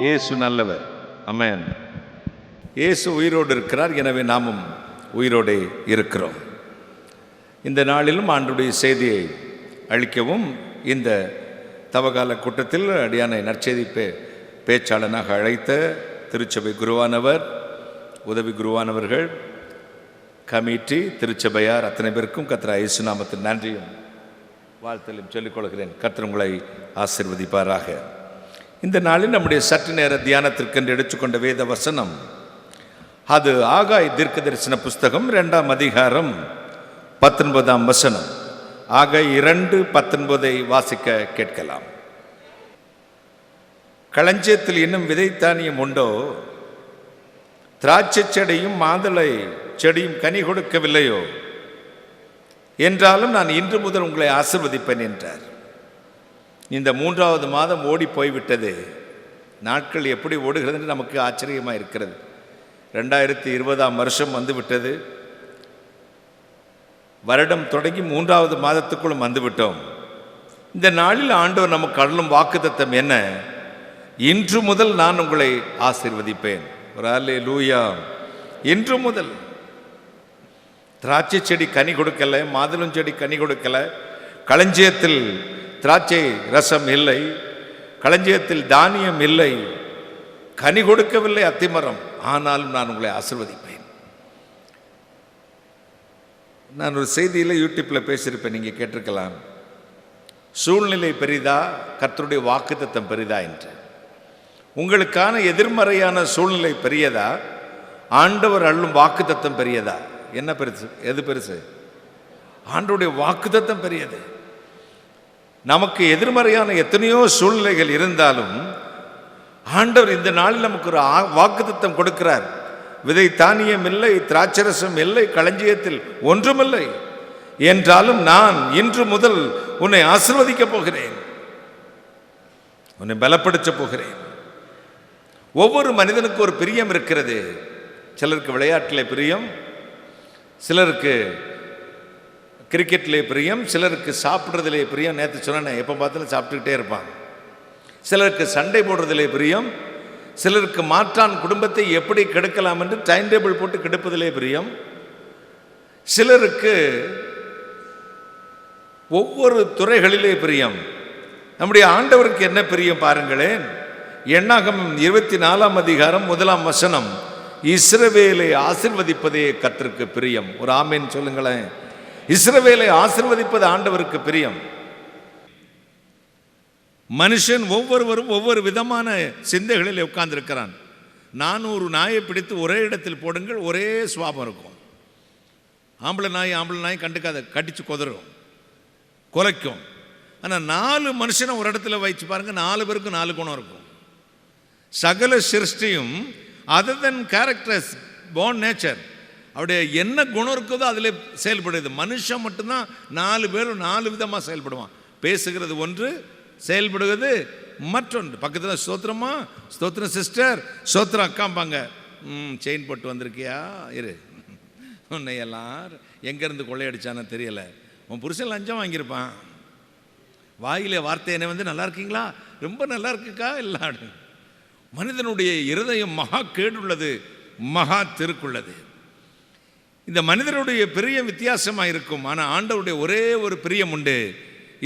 இயேசு நல்லவர். ஆமென். இயேசு உயிரோடு இருக்கிறார், எனவே நாமும் உயிரோடு இருக்கிறோம். இந்த நாளிலும் ஆண்டுடைய செய்தியை அளிக்கவும் இந்த தவகால கூட்டத்தில் அடியானை நற்செய்தி பேச்சாளனாக அழைத்த திருச்சபை குருவானவர், உதவி குருவானவர்கள், கமிட்டி, திருச்சபையார் அத்தனை பேருக்கும் கர்த்தர் இயேசு நாமத்தில் நன்றியும் வாழ்த்தலும் சொல்லிக் கொள்கிறேன். கர்த்தர் உங்களை ஆசீர்வதிப்பாராக. இந்த நாளில் நம்முடைய சற்று நேர தியானத்திற்கென்று எடுத்துக்கொண்ட வேத வசனம், அது ஆகாய் தீர்க்க தரிசன புஸ்தகம் 2ஆம் அதிகாரம் 19ஆம் வசனம். ஆகாய் 2:19 வாசிக்க கேட்கலாம். களஞ்சியத்தில் இன்னும் விதை தானியம் உண்டோ? திராட்சை செடியும் மாதுளை செடியும் கனி கொடுக்கவில்லையோ? என்றாலும் நான் இன்று முதல் உங்களை ஆசீர்வதிப்பேன் என்றார். இந்த 3வது மாதம் ஓடி போய்விட்டது. நாட்கள் எப்படி ஓடுகிறது என்று நமக்கு ஆச்சரியமாக இருக்கிறது. 2020ஆம் வருஷம் வந்துவிட்டது. வருடம் தொடங்கி 3வது மாதத்துக்குள்ளும் வந்துவிட்டோம். இந்த நாளில் ஆண்டவர் நமக்கு அருளும் வாக்குத்தத்தம் என்ன? இன்று முதல் நான் உங்களை ஆசீர்வதிப்பேன். ஒரு அல்லேலூயா. இன்று முதல். திராட்சை செடி கனி கொடுக்கல, மாதுளம் செடி கனி கொடுக்கல, களஞ்சியத்தில் திராட்சை ரசம் இல்லை, களஞ்சியத்தில் தானியம் இல்லை, கனி கொடுக்கவில்லை அத்திமரம், ஆனாலும் நான் உங்களை ஆசீர்வதிப்பேன். நான் ஒரு செய்தியில் யூடியூப்பில் பேசியிருப்பேன், நீங்கள் கேட்டிருக்கலாம். சூழ்நிலை பெரிதா, கர்த்தருடைய வாக்குத்தத்தம் பெரிதா என்று. உங்களுக்கான எதிர்மறையான சூழ்நிலை பெரியதா, ஆண்டவர் அருளும் வாக்குத்தத்தம் பெரியதா? என்ன பெருசு? எது பெருசு? ஆண்டவருடைய வாக்குத்தத்தம் பெரியது. நமக்கு எதிர்மறையான எத்தனையோ சூழ்நிலைகள் இருந்தாலும் ஆண்டவர் இந்த நாளில் நமக்கு ஒரு வாக்குத்தத்தம் கொடுக்கிறார். விதை தானியம் இல்லை, திராட்சரசம் இல்லை, களஞ்சியத்தில் ஒன்றுமில்லை, என்றாலும் நான் இன்று முதல் உன்னை ஆசீர்வதிக்கப் போகிறேன், உன்னை பலப்படுத்தப் போகிறேன். ஒவ்வொரு மனிதனுக்கு ஒரு பிரியம் இருக்கிறது. சிலருக்கு விளையாட்டிலே பிரியம், சிலருக்கு கிரிக்கெட்லே பிரியம், சிலருக்கு சாப்பிட்றதுலே பிரியம். நேற்று சொன்னேன், எப்போ பார்த்தாலும் சாப்பிட்டுக்கிட்டே இருப்பாங்க. சிலருக்கு சண்டை போடுறதிலே பிரியம், சிலருக்கு மாற்றான் குடும்பத்தை எப்படி கெடுக்கலாம் என்று டைம் டேபிள் போட்டு கெடுப்பதிலே பிரியம், சிலருக்கு ஒவ்வொரு துறைகளிலே பிரியம். நம்முடைய ஆண்டவருக்கு என்ன பிரியம் பாருங்களேன். எண்ணாகமம் 24ஆம் அதிகாரம் 1ஆம் வசனம், இஸ்ரவேலை ஆசீர்வதிப்பதே கர்த்தருக்கு பிரியம். ஒரு ஆமேன் சொல்லுங்களேன். இஸ்ரவேலை ஆசீர்வதிப்பது ஆண்டவருக்கு பிரியம். மனுஷன் ஒவ்வொருவரும் ஒவ்வொரு விதமான சிந்தைகளில் உட்கார்ந்திருக்கிறான். 400 நாயை பிடித்து ஒரே இடத்தில் போடுங்கள், ஒரே சுவாபம் இருக்கும். ஆம்பளை நாய் கண்டுக்காத, கடிச்சு கொதறும், குலைக்கும். ஆனால் 4 மனுஷனை ஒரு இடத்துல வச்சு பாருங்க, 4 பேருக்கும் 4 குணம் இருக்கும். சகல சிருஷ்டியும் அதர் தென் கேரக்டர்ஸ், born நேச்சர், அவருடைய என்ன குணம் இருக்குதோ அதில் செயல்படுது. மனுஷன் மட்டும்தான் 4 பேரும் 4 விதமாக செயல்படுவான். பேசுகிறது ஒன்று, செயல்படுவது மற்றொன்று. பக்கத்தில் ஸ்தோத்திரமா, ஸ்தோத்திரம் சிஸ்டர், ஸ்தோத்திரம் அக்காம்பாங்க. செயின் போட்டு வந்திருக்கியா, இரு, உன்னை எல்லாம் எங்கேருந்து கொள்ளையடிச்சானு தெரியலை, உன் புருஷன் லஞ்சம் வாங்கியிருப்பான். வாயிலே வார்த்தை என்ன வந்து, நல்லா இருக்கீங்களா, ரொம்ப நல்லா இருக்குக்கா எல்லாம். மனிதனுடைய இருதயம் மகா கேடுள்ளது, மகா திருக்குள்ளது. இந்த மனிதனுடைய பிரியம் வித்தியாசமாக இருக்கும். ஆனால் ஆண்டவருடைய ஒரே ஒரு பிரியம் உண்டு,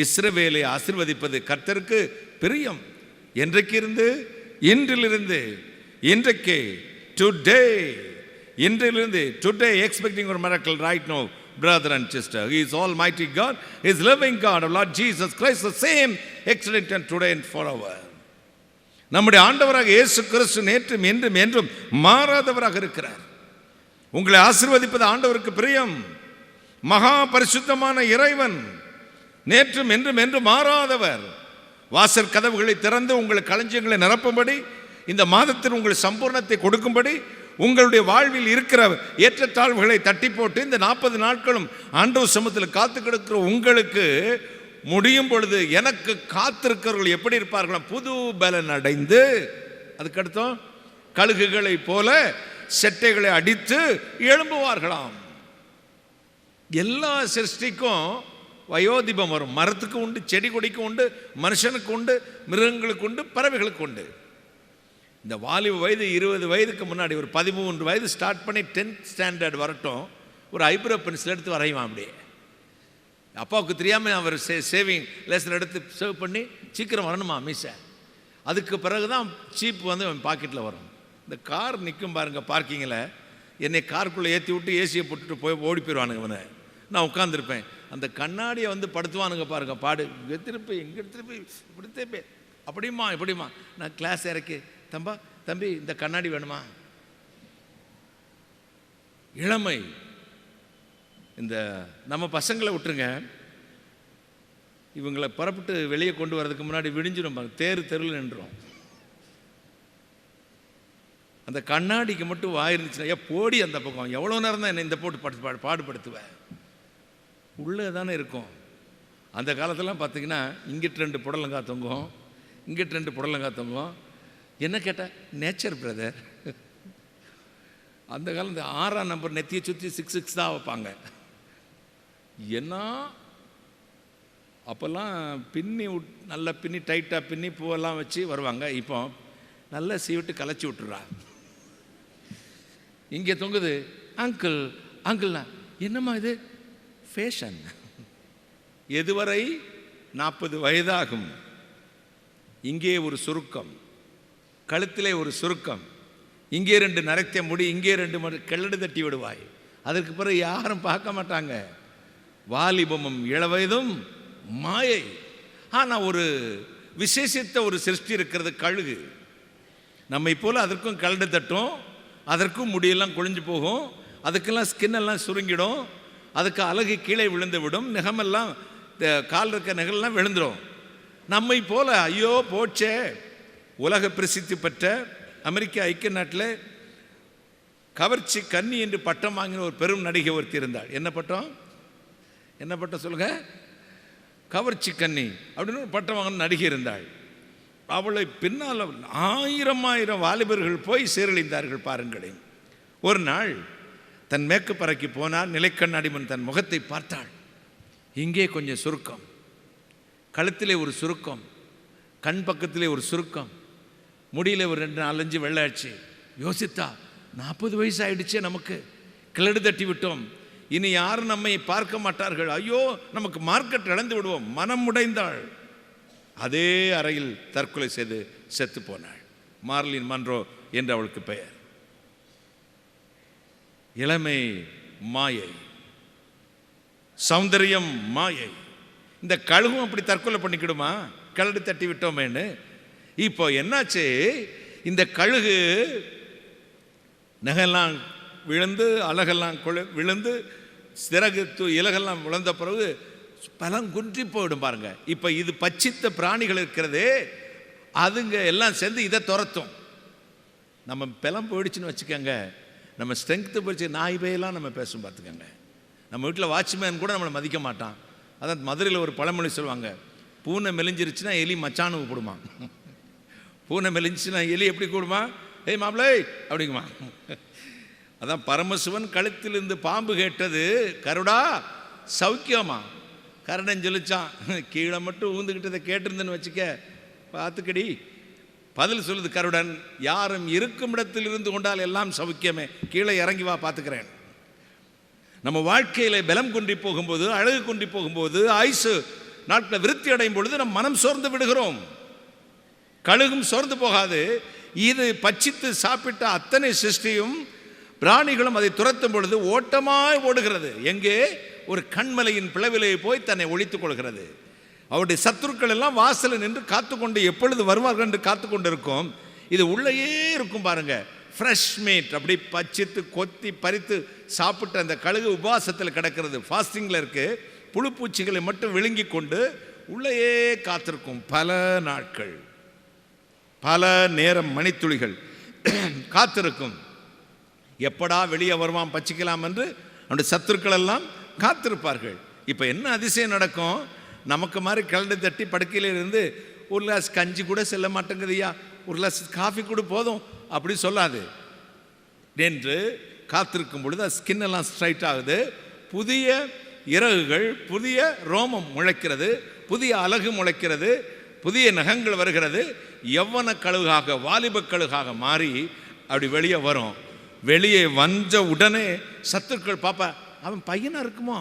இஸ்ரவேலை ஆசீர்வதிப்பது கர்த்தருக்கு பிரியம். என்றைக்கு இருந்து? இன்றிலிருந்து. இன்றைக்கு, டுடே, இன்றிலிருந்து. டுடே எக்ஸ்பெக்டிங் ஒரு miracle right no, brother and sister. He is almighty God, He is loving God, our Lord Jesus Christ, the same excellent and today and forever. நம்முடைய ஆண்டவராக இயேசு கிறிஸ்து நேற்றும் என்றும் என்றும் மாறாதவராக இருக்கிறார். உங்களை ஆசீர்வதிப்பது ஆண்டவருக்கு பிரியம். மகா பரிசுத்தமான இறைவன், நேற்றும் என்றும் என்றும் மாறாதவர். வாசல் கதவுகளை திறந்து உங்கள் களஞ்சியங்களை நிரப்பும்படி, இந்த மாதத்தில் உங்கள் சம்பூர்ணத்தை கொடுக்கும்படி, உங்களுடைய வாழ்வில் இருக்கிற ஏற்றத்தாழ்வுகளை தட்டி போட்டு இந்த 40 நாட்களும் ஆண்டவர் சமூகத்தில் காத்து கிடக்கிற உங்களுக்கு முடியும் பொழுது, எனக்கு காத்திருக்கிறவர்கள் எப்படி இருப்பார்களாம்? புது பலன் அடைந்து, அதுக்கடுத்தோம் கழுகுகளை போல செட்டைகளை அடித்து எழும்புவார்களாம். எல்லா சிருஷ்டிக்கும் வயோதிபம் வரும். மரத்துக்கு உண்டு, செடி கொடிக்கு உண்டு, மனுஷனுக்கு உண்டு, மிருகங்களுக்கு உண்டு, பறவைகளுக்கு உண்டு. இந்த வாலிப வயது 20 வயதுக்கு முன்னாடி ஒரு 13 வயது ஸ்டார்ட் பண்ணி 10th ஸ்டாண்டர்ட் வரட்டும் ஒரு ஐப்ரோ பென்சில் எடுத்து வரைவான். அப்படியே அப்பாவுக்கு தெரியாமல் அவர் சேவிங் லேசர் எடுத்து சேவ் பண்ணி சீக்கிரம் வரணுமா மீசை. அதுக்கு பிறகு தான் சீப்பு வந்து அவன் பாக்கெட்டில் வரும். இந்த கார் நிற்கும் பாருங்கள் பார்க்கிங்கில், என்னை காருக்குள்ளே ஏற்றி விட்டு ஏசியை போட்டுட்டு போய் ஓடி போயிடுவானுங்க. அவனை நான் உட்காந்துருப்பேன், அந்த கண்ணாடியை வந்து படுத்துவானுங்க பாருங்கள், பாடு இங்கே திருப்பி இங்கே திருப்பி இப்படி திருப்பி அப்படிமா இப்படிமா. நான் கிளாஸ் இறக்கி தம்பி இந்த கண்ணாடி வேணுமா. இளமை. இந்த நம்ம பசங்களை விட்டுருங்க, இவங்களை புறப்பட்டு வெளியே கொண்டு வரதுக்கு முன்னாடி விடிஞ்சிடும், தெருவில் நின்றோம். அந்த கண்ணாடிக்கு மட்டும் வாயிருந்துச்சுன்னா போடி அந்த பக்கம் எவ்வளோ நேரம் தான் என்னை இந்த போட்டு பாடுபடுத்துவேன். உள்ளே தானே இருக்கும். அந்த காலத்திலாம் பார்த்தீங்கன்னா இங்கிட்டு 2 புடலங்காய் தொங்கும், இங்கிட்டு 2 புடலங்காய் தொங்கும். என்ன கேட்டால் நேச்சர் பிரதர். அந்த காலம் இந்த 6ஆம் நம்பர் நெத்தியை சுற்றி 6 தான் வைப்பாங்க. என்ன அப்போல்லாம் பின்னி நல்லா பின்னி டைட்டாக பின்னி பூவெல்லாம் வச்சு வருவாங்க. இப்போ நல்லா சீவிட்டு கலைச்சி விட்டுறா. இங்கே தொங்குது அங்கிள் அங்கிள்னா என்னம்மா இது ஃபேஷன். எதுவரை 40 வயதாகும். இங்கே ஒரு சுருக்கம், கழுத்திலே ஒரு சுருக்கம், இங்கே 2 நரைத்த முடி, இங்கே 2 கிளடு தட்டி விடுவாய். அதற்கு பிறகு யாரும் பார்க்க மாட்டாங்க. வாலிபமும் இளவயதும் மாயை. ஆனால் ஒரு விசேஷித்த ஒரு சிருஷ்டி இருக்கிறது கழுகு. நம்மை போல் அதற்கும் கலடு தட்டும், அதற்கும் முடியெல்லாம் கொழிஞ்சு போகும், அதுக்கெல்லாம் ஸ்கின்னெல்லாம் சுருங்கிடும், அதுக்கு அழகு கீழே விழுந்து விடும், நகமெல்லாம் கால் இருக்க நகல்லாம் விழுந்துடும். நம்மை போல ஐயோ போச்சே. உலக பிரசித்தி பெற்ற அமெரிக்க ஐக்கிய நாட்டில் கவர்ச்சி கன்னி என்று பட்டம் வாங்கின ஒரு பெரும் நடிகை ஒருத்தி இருந்தாள். என்ன பட்டம் சொல்லுங்க? கவர்ச்சி கன்னி அப்படின்னு ஒரு பட்டம் வாங்கின நடிகை இருந்தாள். அவளை பின்னால் 1000 வாலிபர்கள் போய் சீரழிந்தார்கள் பாருங்களேன். ஒரு நாள் தன் மேக்கப் அறைக்கு போனால் நிலைக்கண்ணாடி முன் தன் முகத்தை பார்த்தாள். இங்கே கொஞ்சம் சுருக்கம், கழுத்திலே ஒரு சுருக்கம், கண் பக்கத்திலே ஒரு சுருக்கம், முடியல ஒரு 2-4 வெள்ளாச்சு. யோசித்தா 40 வயசு ஆயிடுச்சே, நமக்கு கிளடு தட்டி விட்டோம், இனி யாரும் நம்மை பார்க்க மாட்டார்கள், ஐயோ நமக்கு மார்க்கெட் இழந்து விடுவோம். மனம் உடைந்தாள். அதே அறையில் தற்கொலை செய்து செத்து போனாள். மார்லின் மன்றோ என்று அவளுக்கு பெயர். இளமை மாயை, சௌந்தரியம் மாயை. இந்த கழுகும் அப்படி தற்கொலை பண்ணிக்கிடுமா? கலடு தட்டி விட்டோமேன்னு. இப்போ என்னாச்சு, இந்த கழுகு நகையெல்லாம் விழுந்து அழகெல்லாம் விழுந்து சிறகு இலகெல்லாம் விழுந்த பிறகு பலம் குன்றி போயிடும் பாருங்க. இப்போ இது பச்சித்த பிராணிகள் இருக்கிறதே, அதுங்க எல்லாம் சேர்ந்து இதை துரத்தும். நம்ம பலம் போயிடுச்சுன்னு வச்சுக்கோங்க, நம்ம ஸ்ட்ரென்த்து போயிடுச்சு, நாய் பேயெல்லாம் நம்ம பேசும் பார்த்துக்கோங்க. நம்ம வீட்டில் வாட்ச்மேன் கூட நம்மளை மதிக்க மாட்டான். அதான் மதுரையில் ஒரு பழமொழி சொல்லுவாங்க, பூனை மெலிஞ்சிருச்சுன்னா எலி மச்சானுக்கு போடுமா. பூனை மெலிஞ்சிச்சுன்னா எலி எப்படி கூடுமா, ஏய் மாப்பிள்ளை அப்படிங்குமா. அதான் பரமசிவன் கழுத்திலிருந்து பாம்பு கேட்டது, கருடா சௌக்கியமா. கருடன் சொல்லிச்சான், கீழே மட்டும் ஊந்துக்கிட்டதை கேட்டிருந்தேன்னு வச்சுக்க பார்த்துக்கடி. பதில் சொல்லுது கருடன், யாரும் இருக்கும் இடத்தில் இருந்து கொண்டால் எல்லாம் சௌக்கியமே, கீழே இறங்கி வா பார்த்துக்கிறேன். நம்ம வாழ்க்கையில் பலம் குன்றி போகும்போது, அழகு குன்றி போகும்போது, ஆயுசு நாட்களை விருத்தி அடையும் பொழுது நம் மனம் சோர்ந்து விடுகிறோம். கழுகும் சோர்ந்து போகாது. இது பச்சித்து சாப்பிட்ட அத்தனை சிருஷ்டியும் பிராணிகளும் அதை துரத்தும் பொழுது ஓட்டமாய் ஓடுகிறது. எங்கே? ஒரு கண்மலையின் பிளவிலே போய் தன்னை ஒழித்துக் கொள்கிறது. அவருடைய சத்துருக்கள் எல்லாம் வாசலில் நின்று காத்துக்கொண்டு எப்பொழுது வருவார்கள் என்று காத்து கொண்டு இருக்கும். இது உள்ளேயே இருக்கும் பாருங்க, ஃப்ரெஷ் மீட். அப்படி பச்சித்து கொத்தி பறித்து சாப்பிட்டு அந்த கழுகு உபவாசத்தில் கிடக்கிறது, ஃபாஸ்டிங்கில் இருக்கு. புழுப்பூச்சிகளை மட்டும் விழுங்கி கொண்டு உள்ளேயே காத்திருக்கும். பல நாட்கள், பல நேரம், மணித்துளிகள் காத்திருக்கும். எப்படா வெளியே வருவான் பச்சிக்கலாம் என்று அவனுடைய சத்துருக்கள் எல்லாம் காத்திருப்பார்கள். இப்போ என்ன அதிசயம் நடக்கும்? நமக்கு மாதிரி கலண்டு தட்டி படுக்கையில் இருந்து ஒரு கிளாஸ் கஞ்சி கூட செல்ல மாட்டேங்குதுயா, ஒரு கிளாஸ் காஃபி கூட போதும் அப்படி சொல்லாது. என்று காத்திருக்கும் பொழுது ஸ்கின் எல்லாம் ஸ்ட்ரைட் ஆகுது, புதிய இறகுகள், புதிய ரோமம் முளைக்கிறது, புதிய அழகு முளைக்கிறது, புதிய நகங்கள் வருகிறது. யவ்வன கழுகாக, வாலிப கழுகாக மாறி அப்படி வெளியே வரும். வெளியே வந்த உடனே சத்துருக்கள் பாப்பா, அவன் பையனா இருக்குமோ,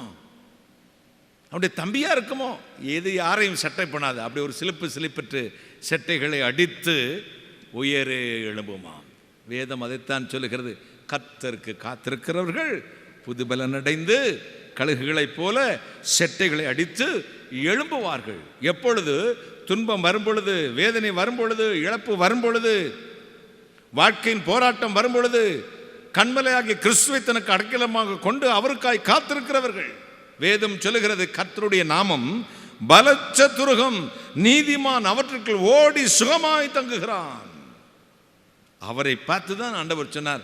அவனுடைய தம்பியா இருக்குமோ, எது யாரையும் சட்டை பண்ணாது. அப்படி ஒரு சிலிப்பிட்டு செட்டைகளை அடித்து உயரே எழும்புமா. வேதம் அதைத்தான் சொல்லுகிறது. கர்த்தருக்கு காத்திருக்கிறவர்கள் புதுபலன் அடைந்து கழுகுகளைப் போல செட்டைகளை அடித்து எழும்புவார்கள். எப்பொழுது துன்பம் வரும்பொழுது, வேதனை வரும்பொழுது, இழப்பு வரும்பொழுது, வாழ்க்கையின் போராட்டம் வரும்பொழுது, கண்மலையாகிய கிறிஸ்துவை தனக்கு அடைக்கலமாக கொண்டு அவருக்காய் காத்திருக்கிறவர்கள். வேதம் சொல்லுகிறது, கர்த்தருடைய நாமம் பலச்ச துருகம், நீதிமான் அவற்றுக்குள் ஓடி சுகமாய் தங்குகிறான். அவரை பார்த்து தான் ஆண்டவர் சொன்னார்,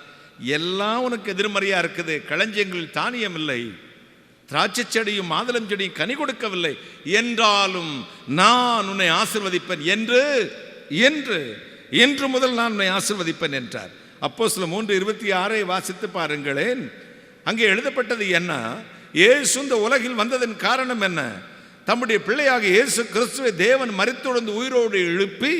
எல்லாம் உனக்கு எதிர்மறையா இருக்குது, களஞ்சியங்களில் தானியம் இல்லை, திராட்சை செடியும் மாதுளம் செடியும் கனி கொடுக்கவில்லை, என்றாலும் நான் உன்னை ஆசீர்வதிப்பேன் என்று இன்று முதல் நான் உன்னை ஆசீர்வதிப்பேன் என்றார். அப்போஸ்தலர் 3:26 வாசித்து பாருங்களேன். அங்கே எழுதப்பட்டது என்ன? இயேசு இந்த உலகில் வந்ததன் காரணம் என்ன? தம்முடைய பிள்ளையாக இயேசு கிறிஸ்துவை தேவன் மரித்தொழுந்து உயிரோடு எழுப்பி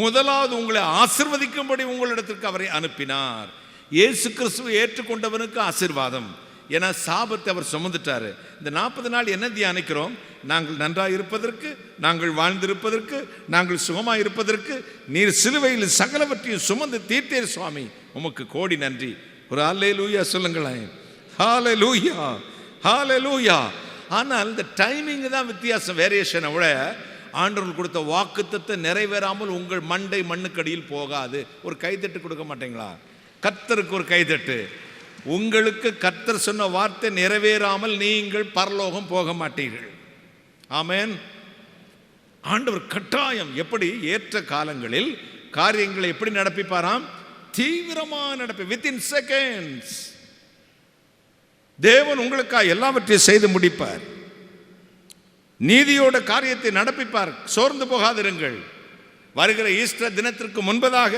முதலாவது உங்களை ஆசீர்வதிக்கும்படி உங்களிடத்திற்கு அவரை அனுப்பினார். இயேசு கிறிஸ்துவை ஏற்றுக்கொண்டவனுக்கு ஆசீர்வாதம். ஏன்னா சாபத்தை அவர் சுமந்துட்டாரு. இந்த 40 நாள் என்ன தியானிக்கிறோம்? நாங்கள் நன்றாக இருப்பதற்கு, நாங்கள் வாழ்ந்திருப்பதற்கு, நாங்கள் சுகமாக இருப்பதற்கு நீர் சிலுவையில் சகலவற்றையும் சுமந்து தீர்த்தீர் சுவாமி, உமக்கு கோடி நன்றி. ஒரு ஹல்லேலூயா சொல்லுங்களேன். ஹல்லேலூயா, ஹல்லேலூயா. ஆனால் இந்த டைமிங் தான் வித்தியாசம், வேரியேஷனை விட ஆண்டவர்கள் கொடுத்த வாக்குத்தத்தை நிறைவேறாமல் உங்கள் மண்டை மண்ணுக்கடியில் போகாது. ஒரு கைதட்டு கொடுக்க மாட்டீங்களா? கர்த்தருக்கு ஒரு கைதட்டு. உங்களுக்கு கர்த்தர் சொன்ன வார்த்தை நிறைவேறாமல் நீங்கள் பரலோகம் போக மாட்டீர்கள். ஆமென். ஆண்டவர் கட்டாயம் எப்படி ஏற்ற காலங்களில் காரியங்களை எப்படி நடப்பிப்பாராம்? தீவிரமாக நடப்பி, வித்தின் செகண்ட்ஸ் தேவன் உங்களுக்காக எல்லாவற்றையும் செய்து முடிப்பார். நீதியோட காரியத்தை நடப்பிப்பார். சோர்ந்து போகாதிருங்கள். வருகிற ஈஸ்டர் தினத்திற்கு முன்பதாக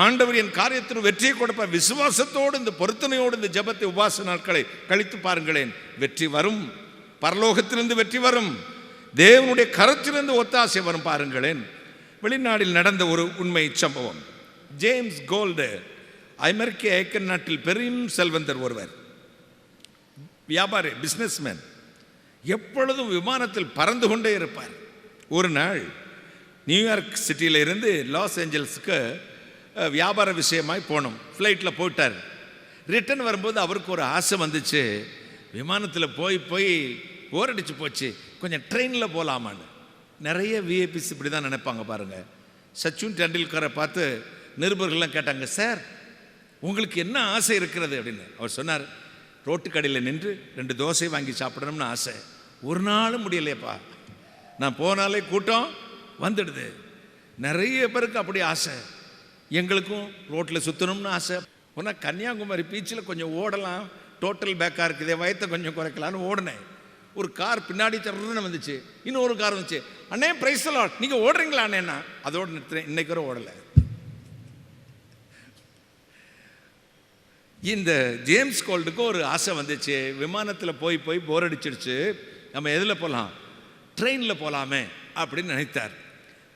ஆண்டவர் என் காரியத்தில் வெற்றியை கொடுப்பார். விசுவாசத்தோடு இந்த பொருத்தனையோடு இந்த ஜெபத்தை உபவாச நாட்களை கழித்து பாருங்களேன். வெற்றி வரும். பரலோகத்திலிருந்து வெற்றி வரும். தேவனுடைய கரத்திலிருந்து ஒத்தாசை வரும். பாருங்களேன், வெளிநாட்டில் நடந்த ஒரு உண்மை சம்பவம். ஜேம்ஸ் கோல்டு அமெரிக்க ஐக்கிய நாட்டில் பெரும் செல்வந்தர் ஒருவர், வியாபாரி, பிஸ்னஸ்மேன். எப்பொழுதும் விமானத்தில் பறந்து கொண்டே இருப்பார். ஒரு நாள் நியூயார்க் சிட்டியில் இருந்து லாஸ் ஏஞ்சல்ஸுக்கு வியாபார விஷயமாய் போனோம். ஃப்ளைட்டில் போயிட்டார். ரிட்டர்ன் வரும்போது அவருக்கு ஒரு ஆசை வந்துச்சு. விமானத்தில் போய் போர் அடிச்சு போச்சு, கொஞ்சம் ட்ரெயினில் போகலாமான்னு. நிறைய விஐபிஸ் இப்படி தான் நினைப்பாங்க பாருங்கள். சச்சின் டெண்டுல்கரை பார்த்து நிருபர்கள்லாம் கேட்டாங்க, சார் உங்களுக்கு என்ன ஆசை இருக்கிறது அப்படின்னு. அவர் சொன்னார், ரோட்டு கடையில் நின்று 2 தோசை வாங்கி சாப்பிடணும்னு ஆசை. ஒரு நாளும் முடியலையப்பா, நான் போனாலே கூட்டம் வந்துடுது. நிறைய பேருக்கு அப்படி ஆசை. எங்களுக்கும் ரோட்டில் சுற்றணும்னு ஆசை. போனால் கன்னியாகுமரி பீச்சில் கொஞ்சம் ஓடலாம், டோட்டல் பேக்காக இருக்குதே, வயத்தை கொஞ்சம் குறைக்கலான்னு ஓடினேன். ஒரு கார் பின்னாடி தருன்னு வந்துச்சு. இன்னொரு கார் வந்துச்சு. அண்ணே பிரைஸ் லார்ட், நீங்கள் ஓடுறீங்களா அண்ணேண்ணா? அதோடு நிறுத்துறேன். இன்னைக்கு வரை ஓடலை. இந்த ஜேம்ஸ் கோல்டுக்கு ஒரு ஆசை வந்துச்சு. விமானத்தில் போய் போர் அடிச்சிருச்சு. நம்ம எதில் போகலாம்? ட்ரெயினில் போகலாமே அப்படின்னு நினைத்தார்.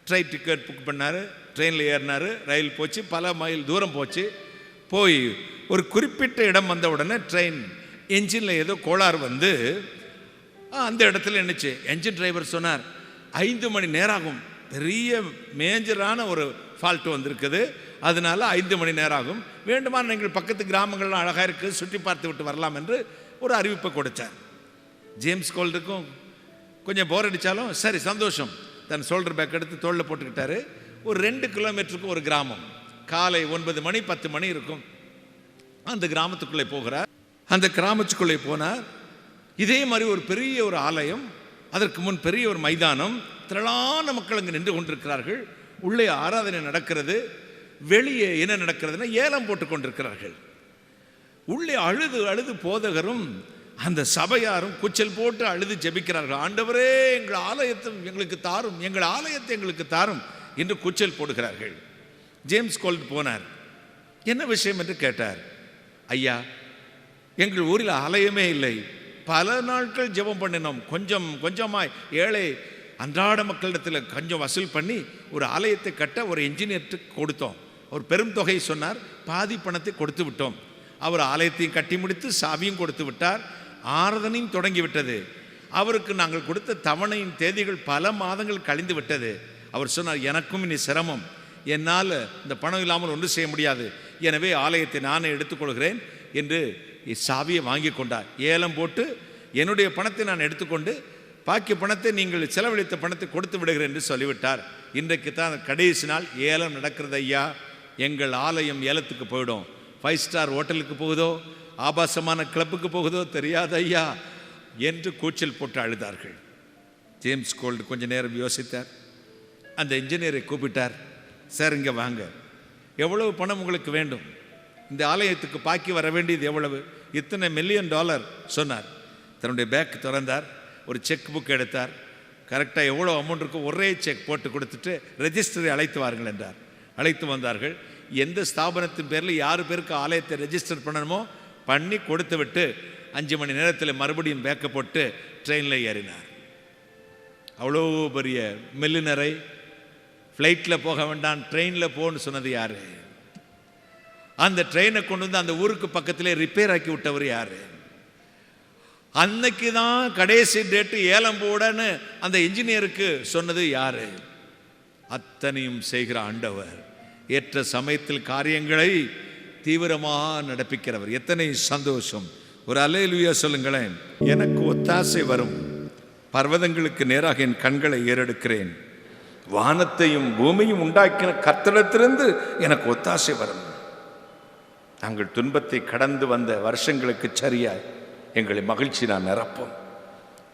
ட்ரெயின் டிக்கெட் புக் பண்ணார். ட்ரெயினில் ஏறினார். ரயில் போச்சு, பல மைல் தூரம் போச்சு. போய் ஒரு குறிப்பிட்ட இடம் வந்த உடனே ட்ரெயின் என்ஜினில் ஏதோ கோளாறு வந்து அந்த இடத்துல என்னச்சு, என்ஜின் டிரைவர் சொன்னார் 5 மணி நேரம் ஆகும், பெரிய மேஜரான ஒரு ஃபால்ட்டு வந்திருக்குது, அதனால 5 மணி நேரம் ஆகும், வேண்டுமான நீங்கள் பக்கத்து கிராமங்கள்லாம் அழகாக இருக்குது, சுற்றி பார்த்து விட்டு வரலாம் என்று ஒரு அறிவிப்பை கொடுத்தார். ஜேம்ஸ் கோல்டுக்கும் கொஞ்சம் போர் அடித்தாலும் சரி சந்தோஷம், தன் ஷோல்டர் பேக் எடுத்து தோளில் போட்டுக்கிட்டாரு. ஒரு 2 கிலோமீட்டருக்கு ஒரு கிராமம். காலை 9 மணி 10 மணி இருக்கும். அந்த கிராமத்துக்குள்ளே போகிறார். அந்த கிராமத்துக்குள்ளே போனார். இதே மாதிரி ஒரு பெரிய ஒரு ஆலயம், அதற்கு முன் பெரிய ஒரு மைதானம், திரளான மக்கள் அங்கே நின்று கொண்டிருக்கிறார்கள். உள்ளே ஆராதனை நடக்கிறது. வெளியே என்ன நடக்கிறதுனா ஏலம் போட்டு கொண்டிருக்கிறார்கள். உள்ளே அழுது அழுது போதகரும் அந்த சபையாரும் கூச்சல் போட்டு அழுது ஜெபிக்கிறார்கள். ஆண்டவரே எங்கள் ஆலயத்தை எங்களுக்கு தாரும், எங்கள் ஆலயத்தை எங்களுக்கு தாரும் என்று கூச்சல் போடுகிறார்கள். ஜேம்ஸ் கோல்ட் போனார். என்ன விஷயம் என்று கேட்டார். ஐயா, எங்கள் ஊரில் ஆலயமே இல்லை, பல நாட்கள் ஜெபம் பண்ணினோம், கொஞ்சம் கொஞ்சமாய் ஏழை அன்றாட மக்களிடத்தில் கொஞ்சம் வசூல் பண்ணி ஒரு ஆலயத்தை கட்ட ஒரு என்ஜினியர்ட்டு கொடுத்தோம். ஒரு பெரும் தொகை சொன்னார். பாதி பணத்தை கொடுத்து விட்டோம். அவர் ஆலயத்தையும் கட்டி முடித்து சாவியும் கொடுத்து விட்டார். ஆராதனையும் தொடங்கி விட்டது. அவருக்கு நாங்கள் கொடுத்த தவணையின் தேதிகள் பல மாதங்கள் கழிந்து விட்டது. அவர் சொன்னார், எனக்கும் இனி சிரமம், என்னால் இந்த பணம் இல்லாமல் ஒன்றும் செய்ய முடியாது, எனவே ஆலயத்தை நானே எடுத்துக்கொள்கிறேன் என்று சாவியை வாங்கி கொண்டார். ஏலம் போட்டு என்னுடைய பணத்தை நான் எடுத்துக்கொண்டு பாக்கி பணத்தை நீங்கள் செலவழித்த பணத்தை கொடுத்து விடுகிறேன் என்று சொல்லிவிட்டார். இன்றைக்கு தான் கடைசி நாள். ஏலம் நடக்கிறது ஐயா. எங்கள் ஆலயம் ஏலத்துக்கு போயிடும். 5 ஸ்டார் ஹோட்டலுக்கு போகுதோ, ஆபாசமான கிளப்புக்கு போகுதோ தெரியாது ஐயா என்று கூச்சல் போட்டு அழுதார்கள். ஜேம்ஸ் கோல்டு கொஞ்ச நேரம் யோசித்தார். அந்த இன்ஜினியரை கூப்பிட்டார். சார், இங்கே வாங்க, எவ்வளவு பணம் உங்களுக்கு வேண்டும்? இந்த ஆலயத்துக்கு பாக்கி வர வேண்டியது எவ்வளவு? இத்தனை $1 மில்லியன் சொன்னார். தன்னுடைய பேக் திறந்தார். ஒரு செக் புக் எடுத்தார். கரெக்டாக எவ்வளோ அமௌண்ட் இருக்கோ ஒரே செக் போட்டு கொடுத்துட்டு ரெஜிஸ்டரை அழைத்து வாருங்கள் என்றார். அழைத்து வந்தார்கள். எந்த ஸ்தாபனத்தின் பேரில் யார் பேருக்கு ஆலயத்தை ரெஜிஸ்டர் பண்ணணுமோ பண்ணி கொடுத்து விட்டு 5 மணி நேரத்தில் மறுபடியும் பேக்கை போட்டு ட்ரெயினில் ஏறினார். அவ்வளோ பெரிய மில்லினரை ஃப்ளைட்டில் போக வேண்டாம், ட்ரெயினில் போன்னு சொன்னது யார்? அந்த ட்ரெயினை கொண்டு வந்து அந்த ஊருக்கு பக்கத்திலே ரிப்பேர் ஆக்கி விட்டவர் யார்? அன்னைக்கு தான் கடைசி டேட்டு ஏலம் போடன்னு அந்த இன்ஜினியருக்கு சொன்னது யாரு? அத்தனையும் செய்கிற ஆண்டவர். ஏற்ற சமயத்தில் காரியங்களை தீவிரமாக நடப்பிக்கிறவர். எத்தனை சந்தோஷம்! ஒரு அல்லேலூயா சொல்லுங்களேன். எனக்கு ஒத்தாசை வரும். பர்வதங்களுக்கு நேராக என் கண்களை ஏறெடுக்கிறேன். வானத்தையும் பூமியும் உண்டாக்கின கர்த்தரிடத்திலிருந்து எனக்கு ஒத்தாசை வரும். நாங்கள் துன்பத்தை கடந்து வந்த வருஷங்களுக்கு சரியாய் எங்களை மகிழ்ச்சி நான் நிரப்போம்.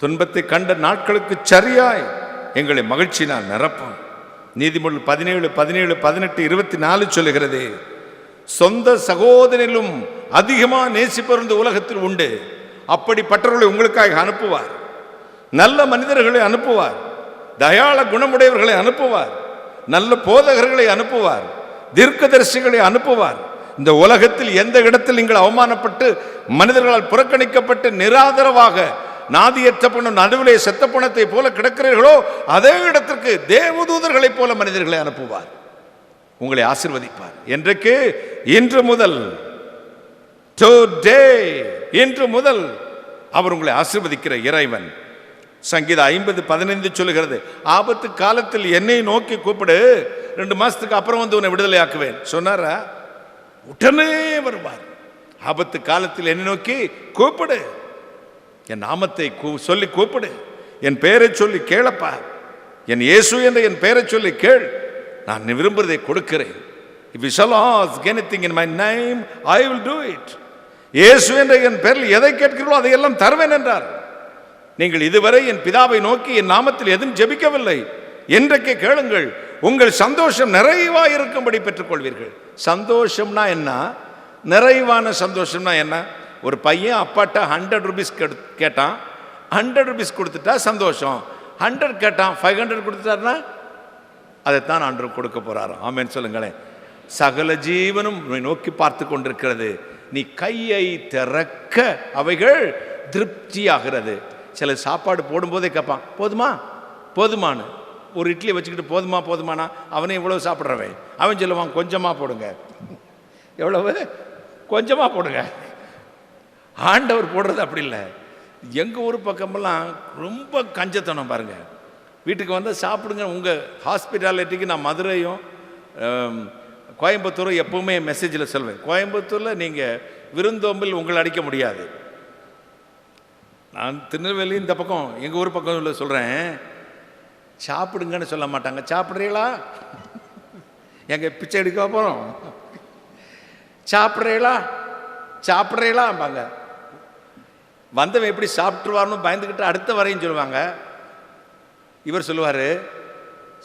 துன்பத்தை கண்ட நாட்களுக்கு சரியாய் எங்களை மகிழ்ச்சி நான் நிரப்போம். நீதிமொழி 17, 17, 18, 24 சொல்லுகிறது, சொந்த சகோதரிலும் அதிகமாக நேசிப்பவர் இந்த உலகத்தில் உண்டு. அப்படிப்பட்டவர்களை உங்களுக்காக அனுப்புவார். நல்ல மனிதர்களை அனுப்புவார். தயாள குணமுடையவர்களை அனுப்புவார். நல்ல போதகர்களை அனுப்புவார். தீர்க்கதரிசிகளை அனுப்புவார். இந்த உலகத்தில் எந்த இடத்தில் நீங்கள் அவமானப்பட்டு மனிதர்களால் புறக்கணிக்கப்பட்டு நிராதரவாக நாதியற்ற பணம் நடுவிலே செத்த பணத்தை போல கிடக்கிறீர்களோ அதே இடத்திற்கு தேவதூதர்களைப் போல மனிதர்களை அனுப்புவார். உங்களை ஆசீர்வதிப்பார். என்றைக்கு? இன்று முதல், இன்று முதல் அவர் உங்களை ஆசீர்வதிக்கிற இறைவன். சங்கீதம் 50:15 சொல்லுகிறது, ஆபத்து காலத்தில் என்னை நோக்கி கூப்பிடு, 2 மாசத்துக்கு அப்புறம் வந்து உன்னை விடுதலை ஆக்குவேன் சொன்னாரா? உடனே வருவார். ஆபத்து காலத்தில் என்னை நோக்கி கூப்பிடு, என் நாமத்தை சொல்லி கூப்பிடு, என் பெயரை சொல்லி கேளப்பா, என் இயேசு என்ற என் பெயரை சொல்லி கேள், நான் விரும்புவதை கொடுக்கிறேன். If you shall ask anything in my name, I will do it. இயேசு என்ற என் பெயரில் எதை கேட்கிறீர்களோ அதையெல்லாம் தருவேன் என்றார். நீங்கள் இதுவரை என் பிதாவை நோக்கி என் நாமத்தில் எதுவும் ஜெபிக்கவில்லை, என்றைக்கு கேளுங்கள், உங்கள் சந்தோஷம் நிறைவாக இருக்கும்படி பெற்றுக்கொள்வீர்கள். சந்தோஷம்னா என்ன? நிறைவான சந்தோஷம்னா என்ன? ஒரு பையன் அப்பாட்ட 100 ரூபீஸ் கேட்டான், 100 ரூபீஸ் கொடுத்துட்டா சந்தோஷம். 100 கேட்டான், 500 கொடுத்துட்டாருன்னா அதைத்தான் ஆண்டவர் கொடுக்க போறாராம். ஆமென் சொல்லுங்களேன். சகல ஜீவனும் நோக்கி பார்த்து கொண்டிருக்கிறது. நீ கையை திறக்க அவைகள் திருப்தியாகிறது. சில சாப்பாடு போடும்போதே கேட்பான், போதுமா போதுமானு. ஒரு இட்லி வச்சுக்கிட்டு போதுமா போதுமானா அவனே இவ்வளவு சாப்பிட்றவன். அவன் சொல்லுவான், கொஞ்சமாக போடுங்க. எவ்வளவு? கொஞ்சமாக போடுங்க. ஆண்டவர் போடுறது அப்படி இல்லை. எங்கள் ஊர் பக்கமெல்லாம் ரொம்ப கஞ்சத்தனம் பாருங்க. வீட்டுக்கு வந்து சாப்பிடுங்க. உங்கள் ஹாஸ்பிட்டாலிட்டிக்கு நான் மதுரையும் கோயம்புத்தூரும் எப்பவுமே மெசேஜில் சொல்வேன். கோயம்புத்தூரில் நீங்கள் விருந்தோம்பில் உங்களை அடிக்க முடியாது. நான் திருநெல்வேலி இந்த பக்கம் எங்கள் ஊர் பக்கம் உள்ள சொல்கிறேன், சாப்பிடுங்கன்னு சொல்ல மாட்டாங்க. சாப்பிட்றீங்களா? எங்க பிச்சை எடுக்க போகிறோம். சாப்பிட்றீங்களா சாப்பிட்றீங்களாம்பாங்க. வந்தவன் எப்படி சாப்பிட்டுருவார்னு பயந்துக்கிட்டு அடுத்த வரையும் சொல்லுவாங்க. இவர் சொல்லுவார்,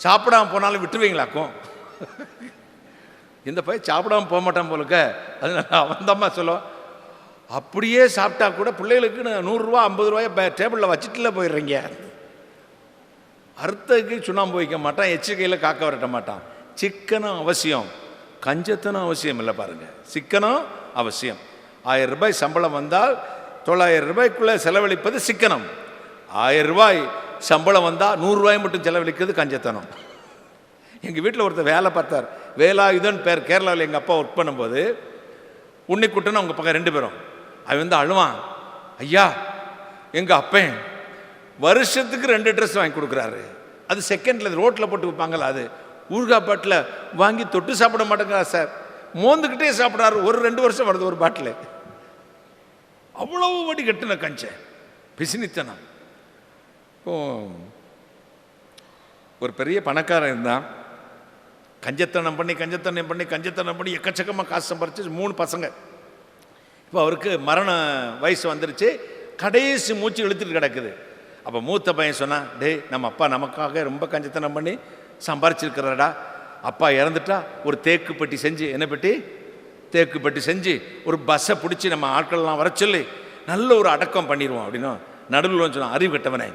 சாப்பிடாம போனாலும் விட்டுருவீங்களாக்கும். இந்த பையன் சாப்பிடாம போக மாட்டான் போலுக்க. அதனால அவன்தம்மா சொல்லுவான், அப்படியே சாப்பிட்டா கூட பிள்ளைகளுக்கு 100 ரூபா 50 ரூபாய் டேபிளில் வச்சுட்டுல போயிடுறீங்க. அர்த்தக்கு சுண்ணாம்பு வைக்க மாட்டான், எச்சரிக்கையில் காக்க வரட்ட மாட்டான். சிக்கனம் அவசியம், கஞ்சத்தனம் அவசியம் இல்லை. பாருங்க, சிக்கனம் அவசியம். 1000 ரூபாய் சம்பளம் வந்தால் 900 ரூபாய்க்குள்ள செலவழிப்பது சிக்கனம். 1000 ரூபாய் சம்பளம் வந்தால் 100 ரூபாய் மட்டும் செலவழிக்கிறது கஞ்சத்தனம். எங்கள் வீட்டில் ஒருத்தர் வேலை பார்த்தார், வேலாயுதன் பேர், கேரளாவில் எங்கள் அப்பா ஒர்க் பண்ணும்போது. உன்னிக்குட்டன் அவங்க பக்கம் 2 பேரும். அவன் வந்து அழுவான், ஐயா எங்கள் அப்பன் வருஷத்துக்கு 2 ட்ரெஸ் வாங்கி கொடுக்குறாரு, அது செகண்டில் ரோட்டில் போட்டு வைப்பாங்களா, அது ஊறுகாய் பாட்டில் வாங்கி தொட்டு சாப்பிட மாட்டேங்கிறா சார், மோந்துக்கிட்டே சாப்பிட்றாரு, 1-2 வருஷம் வருது ஒரு பாட்டில். அவ்வளவு வடி கட்டின கஞ்சன் பிசினித்தனம். ஒரு பெரிய பணக்காரன் இருந்தான், கஞ்சத்தனம் பண்ணி எக்கச்சக்கமாக காசு சம்பாரிச்சு 3 பசங்க. இப்போ அவருக்கு மரண வயசு வந்துருச்சு, கடைசி மூச்சு இழுத்துட்டு கிடக்குது. அப்போ மூத்த பையன் சொன்னான், டேய் நம்ம அப்பா நமக்காக ரொம்ப கஞ்சத்தனம் பண்ணி சம்பாரிச்சிருக்கிறாடா, அப்பா இறந்துட்டா ஒரு தேக்கு பெட்டி செஞ்சு, என்ன பெட்டி, தேக்கு பெட்டி செஞ்சு ஒரு பஸ்ஸை பிடிச்சி நம்ம ஆட்கள்லாம் வர சொல்லி நல்ல ஒரு அடக்கம் பண்ணிடுவோம் அப்படின்னா. நடுவில் சொன்னான், அறிவு கட்டவனே,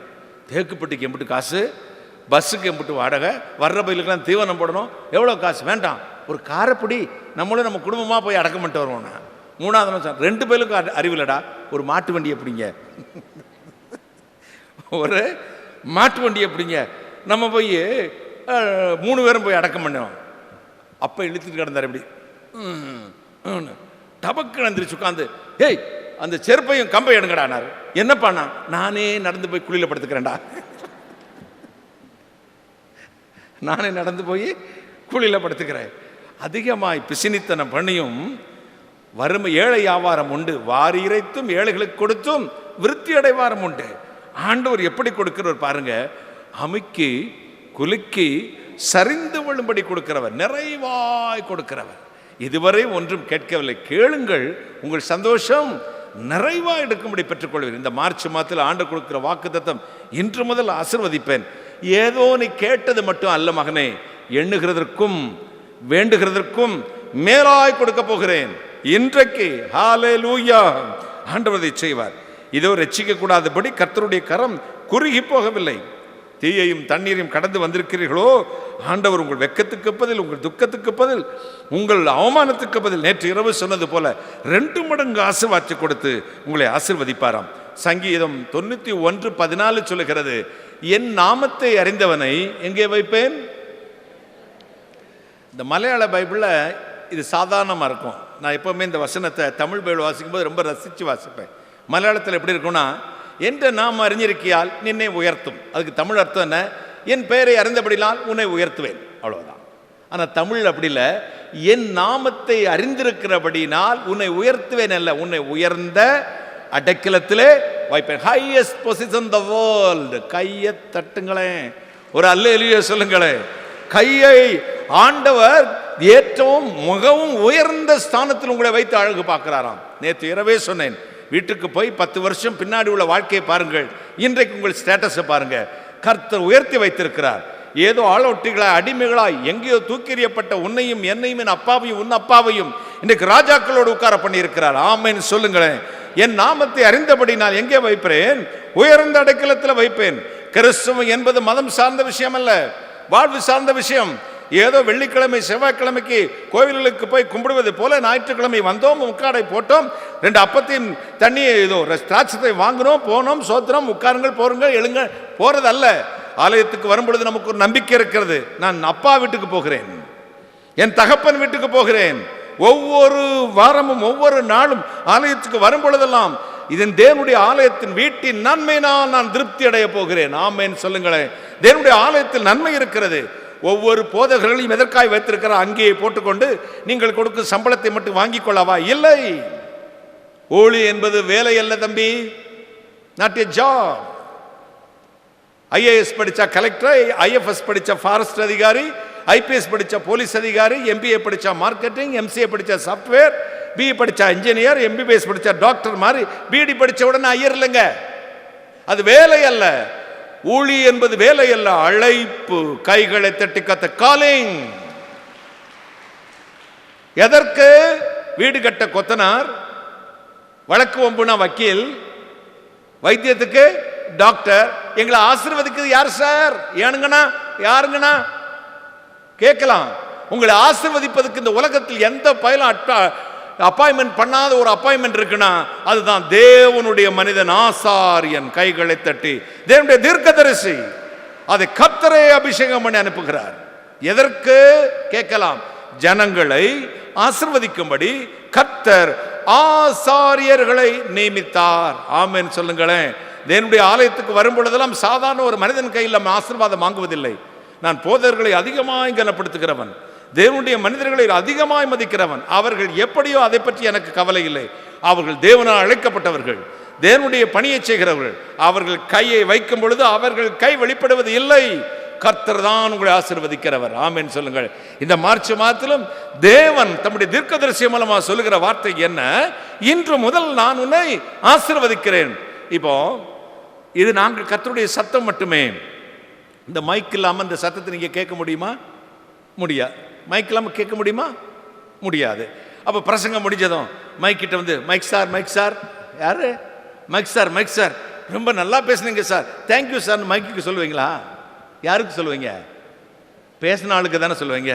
தேக்கு பெட்டிக்கு எம்பிட்டு காசு, பஸ்ஸுக்கு எம்பிட்டு வாடகை, வர்ற பயிலுக்கெல்லாம் தீவனம் போடணும், எவ்வளோ காசு, வேண்டாம் ஒரு காரைப்பிடி நம்மளும் நம்ம குடும்பமாக போய் அடக்கம் பண்ணிட்டு வருவோம். 3வது சொன்ன, 2 பேருக்கும் அறிவில்லடா, ஒரு மாட்டு வண்டி எப்படிங்க, ஒரு மாட்டு வண்டி எப்படிங்க, நம்ம போய் 3 பேரும் போய் அடக்கம் பண்ணோம். அப்போ இழுத்துட்டு கிடந்தார், எப்படி டபக்கு நடந்துருச்சு உட்காந்து, ஏய் அந்த செருப்பையும் கம்பை எடுங்கடானார். என்னப்பாண்ணா, நானே நடந்து போய் குழியில் படுத்துக்கிறேன்டா, நானே நடந்து போய் குழியில் படுத்துக்கிறேன். அதிகமாய் பிசினித்தனம் பண்ணியும் வறுமை, ஏழை வியாபாரம் உண்டு, வாரி இறைத்தும் ஏழைகளுக்கு கொடுத்தும் விருத்தி அடைவாரம் உண்டு. ஆண்டவர் எப்படி கொடுக்கிறவர் பாருங்க, அமுக்கி குலுக்கி சரிந்து விழும்படி கொடுக்கிறவர், நிறைவாய் கொடுக்கிறவர். இதுவரை ஒன்றும் கேட்கவில்லை, கேளுங்கள் உங்கள் சந்தோஷம் நிறைவாக எடுக்கும்படி பெற்றுக்கொள்வீர். இந்த மார்ச் மாதத்தில் ஆண்டு கொடுக்கிற வாக்குத்தத்தம், இன்று முதல் ஆசீர்வதிப்பேன். ஏதோ நீ கேட்டது மட்டும் அல்ல மகனே, எண்ணுகிறதற்கும் வேண்டுகிறதற்கும் மேலாய் கொடுக்க போகிறேன். இன்றைக்கு ஹல்லேலூயா, ஆண்டவர் இதை செய்வார். இதோ ரட்சிக்க கூடாதபடி கர்த்தருடைய கரம் குறுகி போகவில்லை. தீயையும் தண்ணீரையும் கடந்து வந்திருக்கிறீர்களோ, ஆண்டவர் உங்கள் வெக்கத்துக்கு பதில், உங்கள் துக்கத்துக்கு பதில், உங்கள் அவமானத்துக்கு பதில் நேற்று இரவு சொன்னது போல 2 மடங்கு ஆசீர்வாதத்தை கொடுத்து உங்களை ஆசீர்வதிப்பாராம். சங்கீதம் 91:14 சொல்லுகிறது, என் நாமத்தை அறிந்தவனை எங்கே வைப்பேன். இந்த மலையாள பைபிளில் இது சாதாரணமாக இருக்கும். நான் எப்போவுமே இந்த வசனத்தை தமிழ் பைபிள் வாசிக்கும்போது ரொம்ப ரசித்து வாசிப்பேன். மலையாளத்தில் எப்படி இருக்குன்னா, என்ற நாம் அறிஞ்சிருக்கியால் நின்னை உயர்த்தும். அதுக்கு தமிழ் அர்த்தம் என்ன, என் பெயரை அறிந்தபடினால் உன்னை உயர்த்துவேன், அவ்வளோதான். ஆனால் தமிழ் அப்படி இல்லை, என் நாமத்தை அறிந்திருக்கிறபடினால் உன்னை உயர்த்துவேன் அல்ல, உன்னை உயர்ந்த அடைக்கலத்திலே வைப்பேன். Highest position the world. கையை தட்டுங்களேன், ஒரு அல்லேலூயா சொல்லுங்களேன். கையை ஆண்டவர் ஏற்றவும் மிகவும் உயர்ந்த ஸ்தானத்தில் உங்களை வைத்து அழகு பார்க்கிறாராம். நேற்று இரவே சொன்னேன், வீட்டுக்கு போய் 10 வருஷம் பின்னாடி உள்ள வாழ்க்கையை பாருங்கள், இன்றைக்கு உங்கள் ஸ்டேட்டஸை பாருங்க. கர்த்தர் உயர்த்தி வைத்திருக்கிறார். ஏதோ ஆளொட்டிகளாய் அடிமைகளாய் எங்கேயோ தூக்கெறியப்பட்ட உன்னையும் என்னையும் என் அப்பாவையும் உன் அப்பாவையும் இன்றைக்கு ராஜாக்களோடு உட்கார பண்ணி இருக்கிறார். ஆமென் சொல்லுங்களேன். என் நாமத்தை அறிந்தபடி நான் எங்கே வைப்பேன், உயர்ந்த அடைக்கலத்தில் வைப்பேன். கிறிஸ்துவம் என்பது மதம் சார்ந்த விஷயம் அல்ல, வாழ்வு சார்ந்த விஷயம். ஏதோ வெள்ளிக்கிழமை செவ்வாய்க்கிழமைக்கு கோவில்களுக்கு போய் கும்பிடுவது போல ஞாயிற்றுக்கிழமை வந்தோம், முக்காடை போட்டோம், 2 அப்பத்தின் தண்ணி ஏதோ திராட்சத்தை வாங்கினோம், போனோம், சோத்திரம், உட்காருங்கள், போருங்கள், எழுங்க, போறது அல்ல. ஆலயத்துக்கு வரும்பொழுது நமக்கு ஒரு நம்பிக்கை இருக்கிறது, நான் அப்பா வீட்டுக்கு போகிறேன், என் தகப்பன் வீட்டுக்கு போகிறேன். ஒவ்வொரு வாரமும் ஒவ்வொரு நாளும் ஆலயத்துக்கு வரும் பொழுதெல்லாம் இதன் தேவனுடைய ஆலயத்தின் வீட்டின் நன்மையினால் நான் திருப்தி அடைய போகிறேன். ஆமென் சொல்லுங்களேன். தேவனுடைய ஆலயத்தில் நன்மை இருக்கிறது. ஒவ்வொரு போதகர்களையும் எதற்காய் வைத்திருக்கிற அங்கேயே போட்டுக்கொண்டு நீங்கள் கொடுக்கும் சம்பளத்தை மட்டும் வாங்கிக் கொள்ளவா? இல்லை. ஊழி என்பது வேலை அல்ல தம்பி, நாட் எ ஜாப். ஐஏஎஸ் படிச்ச கலெக்டர், ஐஎஃப்எஸ் படிச்ச ஃபாரஸ்ட் அதிகாரி, ஐபிஎஸ் படிச்ச போலீஸ் அதிகாரி, எம்பிஏ படிச்ச மார்க்கெட்டிங், எம்சிஏ படிச்ச சாஃப்ட்வேர், பிஇ படிச்ச இன்ஜினியர், எம்பிபிஎஸ் படிச்ச டாக்டர் மாதிரி பிடி படிச்ச உடனே ஐயர் இல்லைங்க, அது வேலை அல்ல. ஊழி என்பது வேலை அல்ல, அழைப்பு. கைகளை தட்டி கத்த காலிங். எதற்கு? வீடு கட்ட கொத்தனார், வழக்கு ஒம்புனா வக்கீல், வைத்தியத்துக்கு டாக்டர். எங்களை ஆசீர்வதிக்கிறது யார் சார்? ஏனுங்கண்ணா, யாருங்கண்ணா கேட்கலாம். உங்களை ஆசீர்வதிப்பதற்கு இந்த உலகத்தில் எந்த பயலும் அப்பாயின்மெண்ட் பண்ணாத ஒரு அப்பாயின்மெண்ட் இருக்குன்னா அதுதான் தேவனுடைய மனிதன் ஆசாரியன் கைகளை தட்டி தேவனுடைய தீர்க்கதரிசி அதை கர்த்தரே அபிஷேகம் பண்ணி அனுப்புகிறார். எதற்கு கேட்கலாம்? ஜனங்களை ஆசீர்வதிக்கும்படி கர்த்தர் ஆசாரியர்களை நியமித்தார். ஆமென் சொல்லுங்களேன். தேவனுடைய ஆலயத்துக்கு வரும் பொழுதெல்லாம் சாதாரண ஒரு மனிதன் கையில் நம்ம ஆசீர்வாதம் வாங்குவதில்லை. நான் போதர்களை அதிகமாய் கனப்படுத்துகிறவன், தேவனுடைய மனிதர்களை அதிகமாய் மதிக்கிறவன். அவர்கள் எப்படியோ அதை பற்றி எனக்கு கவலை இல்லை. அவர்கள் தேவனால் அழைக்கப்பட்டவர்கள், தேவனுடைய பணியை செய்கிறவர்கள். அவர்கள் கையை வைக்கும் பொழுது அவர்கள் கை வெளிப்படுவது இல்லை. கர்த்தர் தான் உங்களை ஆசீர்வதிக்கிறவர். ஆமென் சொல்லுங்கள். இந்த மார்ச் மாதத்திலும் தேவன் தம்முடைய தீர்க்கதரிசி மூலமாக சொல்லுகிற வார்த்தை என்ன? இன்று முதல் நான் உன்னை ஆசீர்வதிக்கிறேன். இப்போ இது நாங்கள் கர்த்தருடைய சத்தம் மட்டுமே. இந்த மைக் இல்லாமல் இந்த சத்தத்தை நீங்க கேட்க முடியுமா? முடியாது. மைக் இல்லாமல் கேட்க முடியுமா? முடியாது. அப்போ பிரசங்கம் முடிஞ்சதும் மைக் கிட்ட வந்து மைக் சார், மைக் சார், யாரு? மைக் சார், மைக் சார், ரொம்ப நல்லா பேசுனீங்க சார், தேங்க்யூ சார் மைக்கு சொல்லுவீங்களா? யாருக்கு சொல்லுவீங்க? பேசின ஆளுக்கு தானே சொல்லுவீங்க.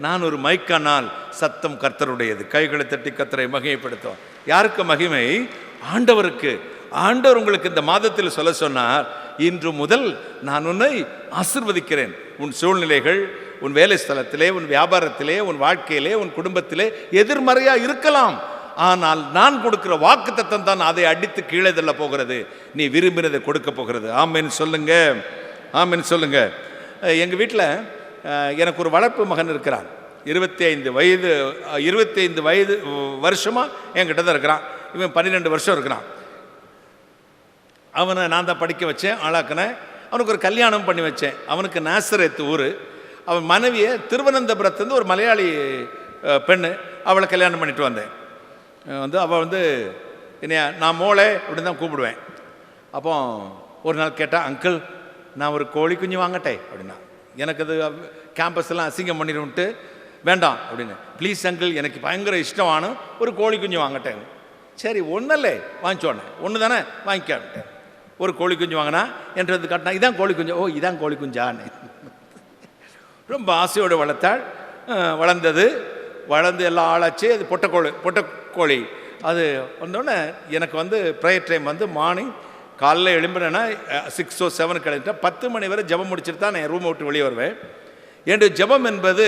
நான் ஒரு மைக்கானால் சத்தம் கர்த்தருடையது. கைகளை தட்டி கர்த்தரை மகிமைப்படுத்தும். யாருக்கு மகிமை? ஆண்டவருக்கு. ஆண்டவர் உங்களுக்கு இந்த மாதத்தில் சொல்ல சொன்னார், இன்று முதல் நான் உன்னை ஆசீர்வதிக்கிறேன். உன் சூழ்நிலைகள், உன் வேலை ஸ்தலத்திலே, உன் வியாபாரத்திலே, உன் வாழ்க்கையிலே, உன் குடும்பத்திலே எதிர்மறையா இருக்கலாம். ஆனால் நான் கொடுக்கிற வாக்குத்தத்தம் தான் அதை அடித்து கீழே தள்ள போகிறது. நீ விரும்பினதை கொடுக்க போகிறது. ஆமென் சொல்லுங்க, ஆமென் சொல்லுங்க. எங்கள் வீட்டில் எனக்கு ஒரு வளர்ப்பு மகன் இருக்கிறான். 25 வயது வருஷமாக என்கிட்ட தான் இருக்கிறான். இவன் 12 வருஷம் இருக்கிறான். அவனை நான் தான் படிக்க வச்சேன், ஆளாக்கினேன். அவனுக்கு ஒரு கல்யாணம் பண்ணி வச்சேன். அவனுக்கு நாசரேத்து ஊர். அவன் மனைவியை திருவனந்தபுரத்துலேருந்து ஒரு மலையாளி பெண்ணு, அவளை கல்யாணம் பண்ணிட்டு வந்தேன். அவள் என்னைய நான் மோளே அப்படின்னு தான் கூப்பிடுவேன். அப்போ ஒரு நாள் கேட்டால், அங்கிள் நான் ஒரு கோழி குஞ்சு வாங்கட்டே அப்படின்னா. எனக்கு அது கேம்பஸ்லாம் அசிங்கம் பண்ணிடுன்ட்டு வேண்டாம் அப்படின்னு. ப்ளீஸ் அங்கிள், எனக்கு பயங்கர இஷ்டமான ஒரு கோழி குஞ்சு வாங்கட்டேன். சரி ஒன்றும்லே வாங்கிச்சோன்னே, ஒன்று தானே வாங்கிக்கிட்டேன். ஒரு கோழி குஞ்சு வாங்கினா என்றது காட்டினா, இதான் கோழி குஞ்சு. ஓ இதான் கோழி குஞ்சான்னு ரொம்ப ஆசையோடு வளர்த்தாள். வளர்ந்து எல்லாம் ஆளாச்சு. அது பொட்டக்கோழி. அது வந்தோடனே எனக்கு ப்ரேயர் டைம் மார்னிங் காலையில் எழும்பினேன்னா 6 or 7 கிளம்பிட்டா 10 மணி வரை ஜபம் முடிச்சுட்டு தான் நான் ரூமை விட்டு வெளியே வருவேன். ஏன் ஜபம் என்பது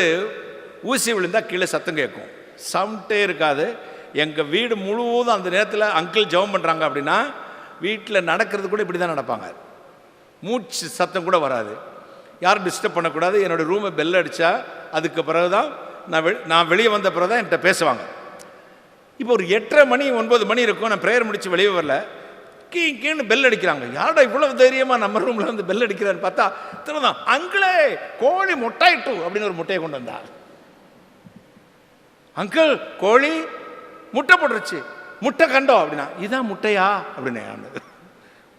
ஊசி விழுந்தால் கீழே சத்தம் கேட்கும், சவுண்டே இருக்காது. எங்கள் வீடு முழுவதும் அந்த நேரத்தில் அங்கிள் ஜபம் பண்ணுறாங்க அப்படின்னா வீட்டில் நடக்கிறது கூட இப்படி தான் நடப்பாங்க. மூச்சு சத்தம் கூட வராது. யாரும் டிஸ்டர்ப் பண்ணக்கூடாது. என்னோடய ரூமை பெல் அடித்தா அதுக்கு பிறகு தான் நான் வெளியே வந்த பிறகு தான் என்கிட்ட பேசுவாங்க. இப்போ ஒரு 8:30 மணி 9 மணி இருக்கும். நான் ப்ரேயர் முடித்து வெளியே வரல, கீன்னு பெல் அடிக்கிறாங்க. யாரா இவ்வளவு தைரியமாக நம்ம ரூமில் பெல் அடிக்கிறான்னு பார்த்தா திருதான் அங்கிளே கோழி முட்டாயிட்டு அப்படின்னு ஒரு முட்டையை கொண்டு வந்தா. அங்கிள் கோழி முட்டை போட்டுருச்சு, முட்டை கண்டோம் அப்படின்னா. இதான் முட்டையா அப்படின்னு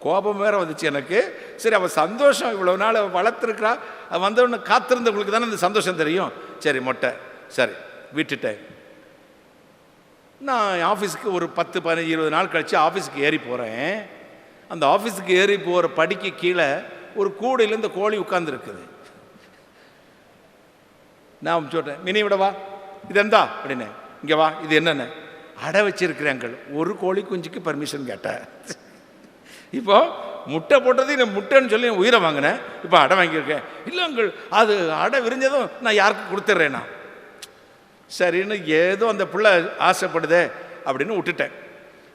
கோபம் வேற வந்துச்சு எனக்கு. சரி அவள் சந்தோஷம், இவ்வளவு நாள் வளர்த்துருக்கிறா, அது வந்தவொடனே காத்திருந்தவங்களுக்கு தானே இந்த சந்தோஷம் தெரியும். சரி முட்டை, சரி விட்டுட்டேன். நான் ஆஃபீஸுக்கு ஒரு 10, 15, 20 நாள் கழித்து ஆஃபீஸுக்கு ஏறி போகிறேன். அந்த ஆஃபீஸுக்கு ஏறி போகிற படிக்கு கீழே ஒரு கூடையில் இந்த கோழி உட்கார்ந்துருக்குது. நான் சொல்கிறேன், மினி விட வா, இது எந்தா அப்படின்னு. இங்கே வா, இது என்னென்ன அடை வச்சிருக்கிறேங்கள். ஒரு கோழி குஞ்சுக்கு பர்மிஷன் கேட்டேன். இப்போ முட்டை போட்டது நான் முட்டைன்னு சொல்லி உயிரை வாங்கினேன். இப்போ அடை வாங்கியிருக்கேன். இல்லை அங்கள், அது அடை விரிஞ்சதும் நான் யாருக்கு கொடுத்துட்றேன்னா. சரின்னு ஏதோ அந்த பிள்ளை ஆசைப்படுதே அப்படின்னு விட்டுட்டேன்.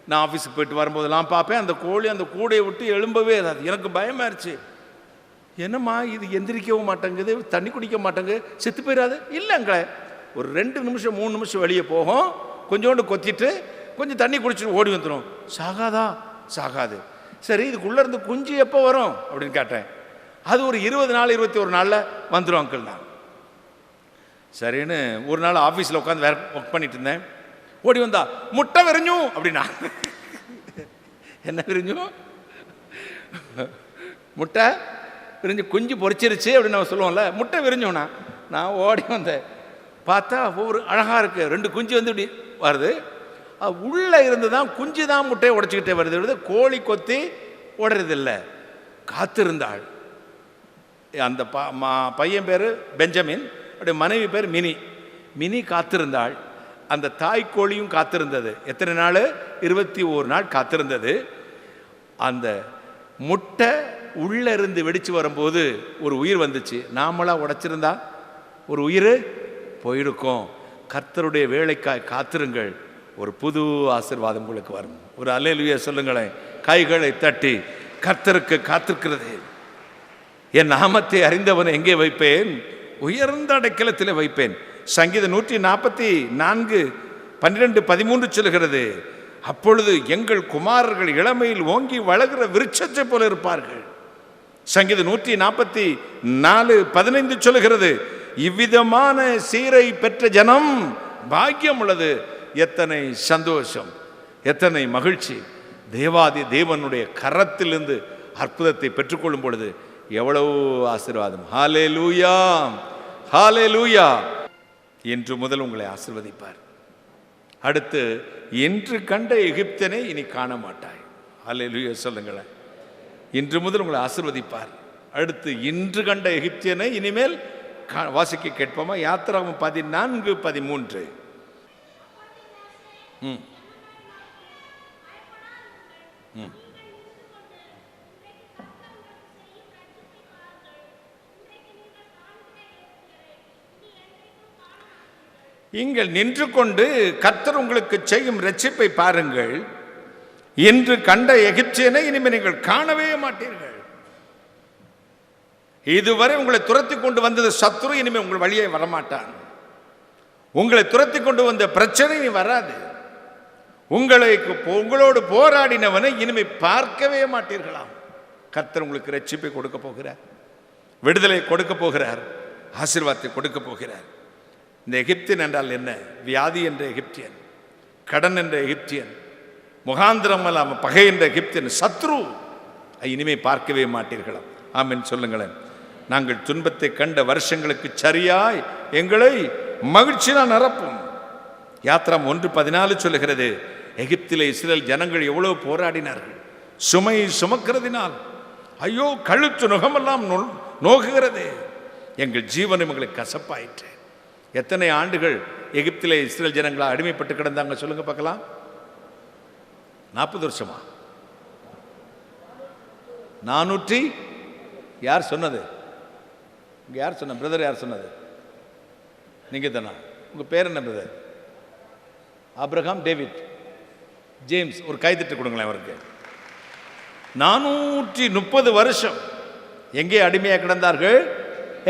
நான் ஆஃபீஸுக்கு போயிட்டு வரும்போதெல்லாம் பார்ப்பேன் அந்த கோழி அந்த கூடையை விட்டு எழும்பவே இதாது. எனக்கு பயமாயிருச்சு. என்னம்மா இது எந்திரிக்கவும் மாட்டேங்குது, தண்ணி குடிக்க மாட்டேங்குது, செத்து போயிடாது? இல்லைங்களே, ஒரு 2 நிமிஷம் 3 நிமிஷம் வெளியே போகும், கொஞ்சோண்டு கொத்திட்டு கொஞ்சம் தண்ணி குடிச்சிட்டு ஓடி வந்துடும். சாகாதா? சாகாது. சரி இதுக்குள்ளே இருந்து குஞ்சு எப்போ வரும் அப்படின்னு கேட்டேன். அது ஒரு 20 நாள் 21 நாளில் வந்துடும் அங்கிள். நான் சரின்னு ஒரு நாள் ஆஃபீஸில் உட்காந்து வேற ஒர்க் பண்ணிட்டு இருந்தேன். ஓடி வந்தா முட்டை விரிஞ்சும் அப்படின்னா. என்ன விரிஞ்சும்? முட்டை விரிஞ்சு குஞ்சு பொறிச்சிருச்சு அப்படின்னு நம்ம சொல்லுவோம்ல, முட்டை விரிஞ்சோன்னா. நான் ஓடி வந்தேன், பார்த்தா ஒவ்வொரு அழகாக இருக்குது. 2 குஞ்சு இப்படி வருது. உள்ளே இருந்து தான் குஞ்சு தான் முட்டையை உடைச்சிக்கிட்டே வருது. கோழி கொத்தி ஓடுறதில்லை. காத்திருந்தாள். அந்த பையன் பேர் பெஞ்சமின், அவருடைய மனைவி பேர் மினி. மினி காத்திருந்தாள். அந்த தாய்க்கோழியும் காத்திருந்தது. எத்தனை நாள்? 21 நாள் காத்திருந்தது. அந்த முட்டை உள்ள இருந்து வெடிச்சு வரும்போது ஒரு உயிர் வந்துச்சு. நாமளா உடைச்சிருந்தா ஒரு உயிர் போயிருக்கும். கர்த்தருடைய வேலைக்காய் காத்திருங்கள், ஒரு புது ஆசீர்வாதம் உங்களுக்கு வரும். ஒரு அல்லேலூயா சொல்லுங்களேன். கைகளை தட்டி கர்த்தருக்கு காத்திருக்கிறது. என் நாமத்தை அறிந்தவனை எங்கே வைப்பேன்? உயர்ந்த அடைக்கலத்தில் வைப்பேன். சங்கீதம் 144:12-13 சொல்கிறது, அப்பொழுது எங்கள் குமாரர்கள் இளமையில் ஓங்கி வளர்கிற விருட்சத்தை போல இருப்பார்கள். சங்கீதம் 144:15 சொல்கிறது, இவ்விதமான சீரை பெற்ற ஜனம் பாக்கியம் உள்ளது. எத்தனை சந்தோஷம், எத்தனை மகிழ்ச்சி! தேவாதி தேவனுடைய கரத்திலிருந்து அற்புதத்தை பெற்றுக்கொள்ளும் பொழுது எவ்வளவு ஆசீர்வாதம்! ஹல்லேலூயா, ஹல்லேலூயா. இன்று முதல் உங்களை ஆசீர்வதிப்பார். அடுத்து, இன்று கண்ட எகிப்தனை இனி காண மாட்டாய். ஹல்லேலூயா சொல்லுங்களேன். இன்று முதல் உங்களை ஆசீர்வதிப்பார். அடுத்து, இன்று கண்ட எகிப்தியனை இனிமேல் வாசிக்க கேட்போமா? யாத்திராகமம் 14:13. நீங்கள் நின்று கொண்டு கர்த்தர் உங்களுக்கு செய்யும் இரட்சிப்பை பாருங்கள். இன்று கண்ட எகிப்தியனை இனிமேல் நீங்கள் காணவே மாட்டீர்கள். இதுவரை உங்களை துரத்தி கொண்டு வந்தது சத்துரு, இனிமேல் உங்கள் வழியே வரமாட்டான். உங்களை துரத்தி கொண்டு வந்த பிரச்சனை இனி வராது. உங்களோடு போராடினவனை இனிமேல் பார்க்கவே மாட்டீர்களாம். கர்த்தர் உங்களுக்கு இரட்சிப்பை கொடுக்க போகிறார், விடுதலை கொடுக்க போகிறார், ஆசீர்வாதத்தை கொடுக்க போகிறார். இந்த எகிப்தியன் என்றால் என்ன? வியாதி என்ற எகிப்தியன், கடன் என்ற எகிப்தியன், முகாந்திரம் அல்லாம பகை என்ற எகிப்தியன், சத்ரு இனிமே பார்க்கவே மாட்டீர்களாம். ஆமென் சொல்லுங்களேன். நாங்கள் துன்பத்தை கண்ட வருஷங்களுக்கு சரியாய் எங்களை மகிழ்ச்சியாக நிரப்பும். யாத்திராம் 1:14 சொல்லுகிறது, எகிப்திலே இஸ்ரேல் ஜனங்கள் எவ்வளவு போராடினார்கள். சுமை சுமக்கிறதினால் ஐயோ கழுத்து நுகமெல்லாம் நோகுகிறது, எங்கள் ஜீவனம் எங்களுக்கு கசப்பாயிற்று. எத்தனை ஆண்டுகள் எகிப்திலே இஸ்ரேல் ஜனங்களா அடிமைப்பட்டு கிடந்தாங்க சொல்லுங்க பார்க்கலாம்? 40 வருஷமா? 400? யார் சொன்னது? யார் சொன்ன? பிரதர் யார் சொன்னது? நீங்க தானா? உங்க பேர் என்ன பிரதர்? Abraham, David, James. ஒரு கைத்தட்டு கொடுங்களேன் அவருக்கு. 430 வருஷம் எங்கே அடிமையாக கிடந்தார்கள்?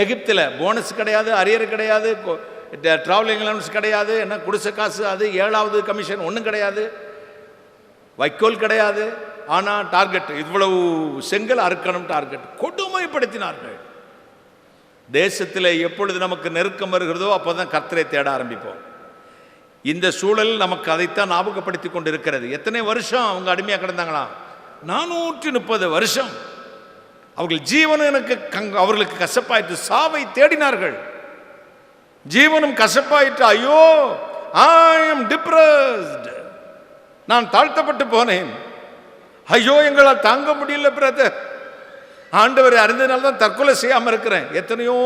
எகிப்தில். போனஸ் கிடையாது, அரியர் கிடையாது, டிராவலிங் அலவன்ஸ் கிடையாது, என்ன குடிசை காசு, அது 7வது கமிஷன் ஒன்றும் கிடையாது, வைக்கோல் கிடையாது. ஆனால் டார்கெட் இவ்வளவு செங்கல் அறுக்கணும் டார்கெட். கொடுமைப்படுத்தினார்கள். தேசத்தில் எப்பொழுது நமக்கு நெருக்கம் வருகிறதோ அப்போதான் கர்த்தரை தேட ஆரம்பிப்போம். இந்த சூழல் நமக்கு அதைத்தான் ஞாபகப்படுத்தி கொண்டு இருக்கிறது. எத்தனை வருஷம் அவங்க அடிமையாக கிடந்தாங்களா? 430 வருஷம். அவர்கள் ஜீவனும் அவர்களுக்கு கசப்பாயிற்று. சாவை தேடினார்கள், ஜீவனும் கசப்பாயிற்று. ஐயோ, ஐ அம் டிப்ரஸ்ட், நான் தாழ்த்தப்பட்டு போனேன். ஐயோ, எங்களால் தாங்க முடியல பிரதர், ஆண்டவரை அறிந்ததுனால தான் தற்கொலை செய்யாமல் இருக்கிறேன். எத்தனையோ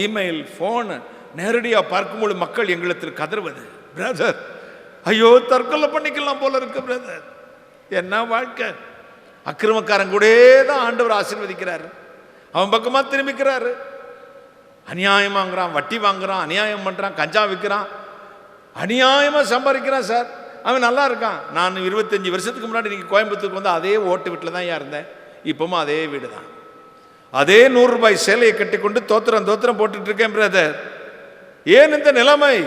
இமெயில், ஃபோன், நேரடியாக பார்க்கும்போது மக்கள் எங்களிடத்தில் கதறுவது, பிரதர் ஐயோ தற்கொலை பண்ணிக்கலாம் போல இருக்கு பிரதர். என்ன வாழ்க்கை! அக்கிரமக்காரன் கூட தான் ஆண்டவர் ஆசீர்வதிக்கிறாரு, அவன் பக்கமா திரும்பிக்கிறாரு. அநியாயம் வாங்குறான், வட்டி வாங்குறான், அநியாயம் பண்றான், கஞ்சா விற்கிறான், அநியாயமா சம்பாதிக்கிறான். சார் அவன் நல்லா இருக்கான். நான் 25 வருஷத்துக்கு முன்னாடி நீங்க கோயம்புத்தூருக்கு வந்து அதே ஓட்டு வீட்டில் தான் இருந்தேன். இப்பவும் அதே வீடு தான். அதே 100 ரூபாய் சேலையை கட்டி கொண்டு தோத்திரம் போட்டுட்டு இருக்கேன் பிரதர். ஏன் இந்த நிலைமை?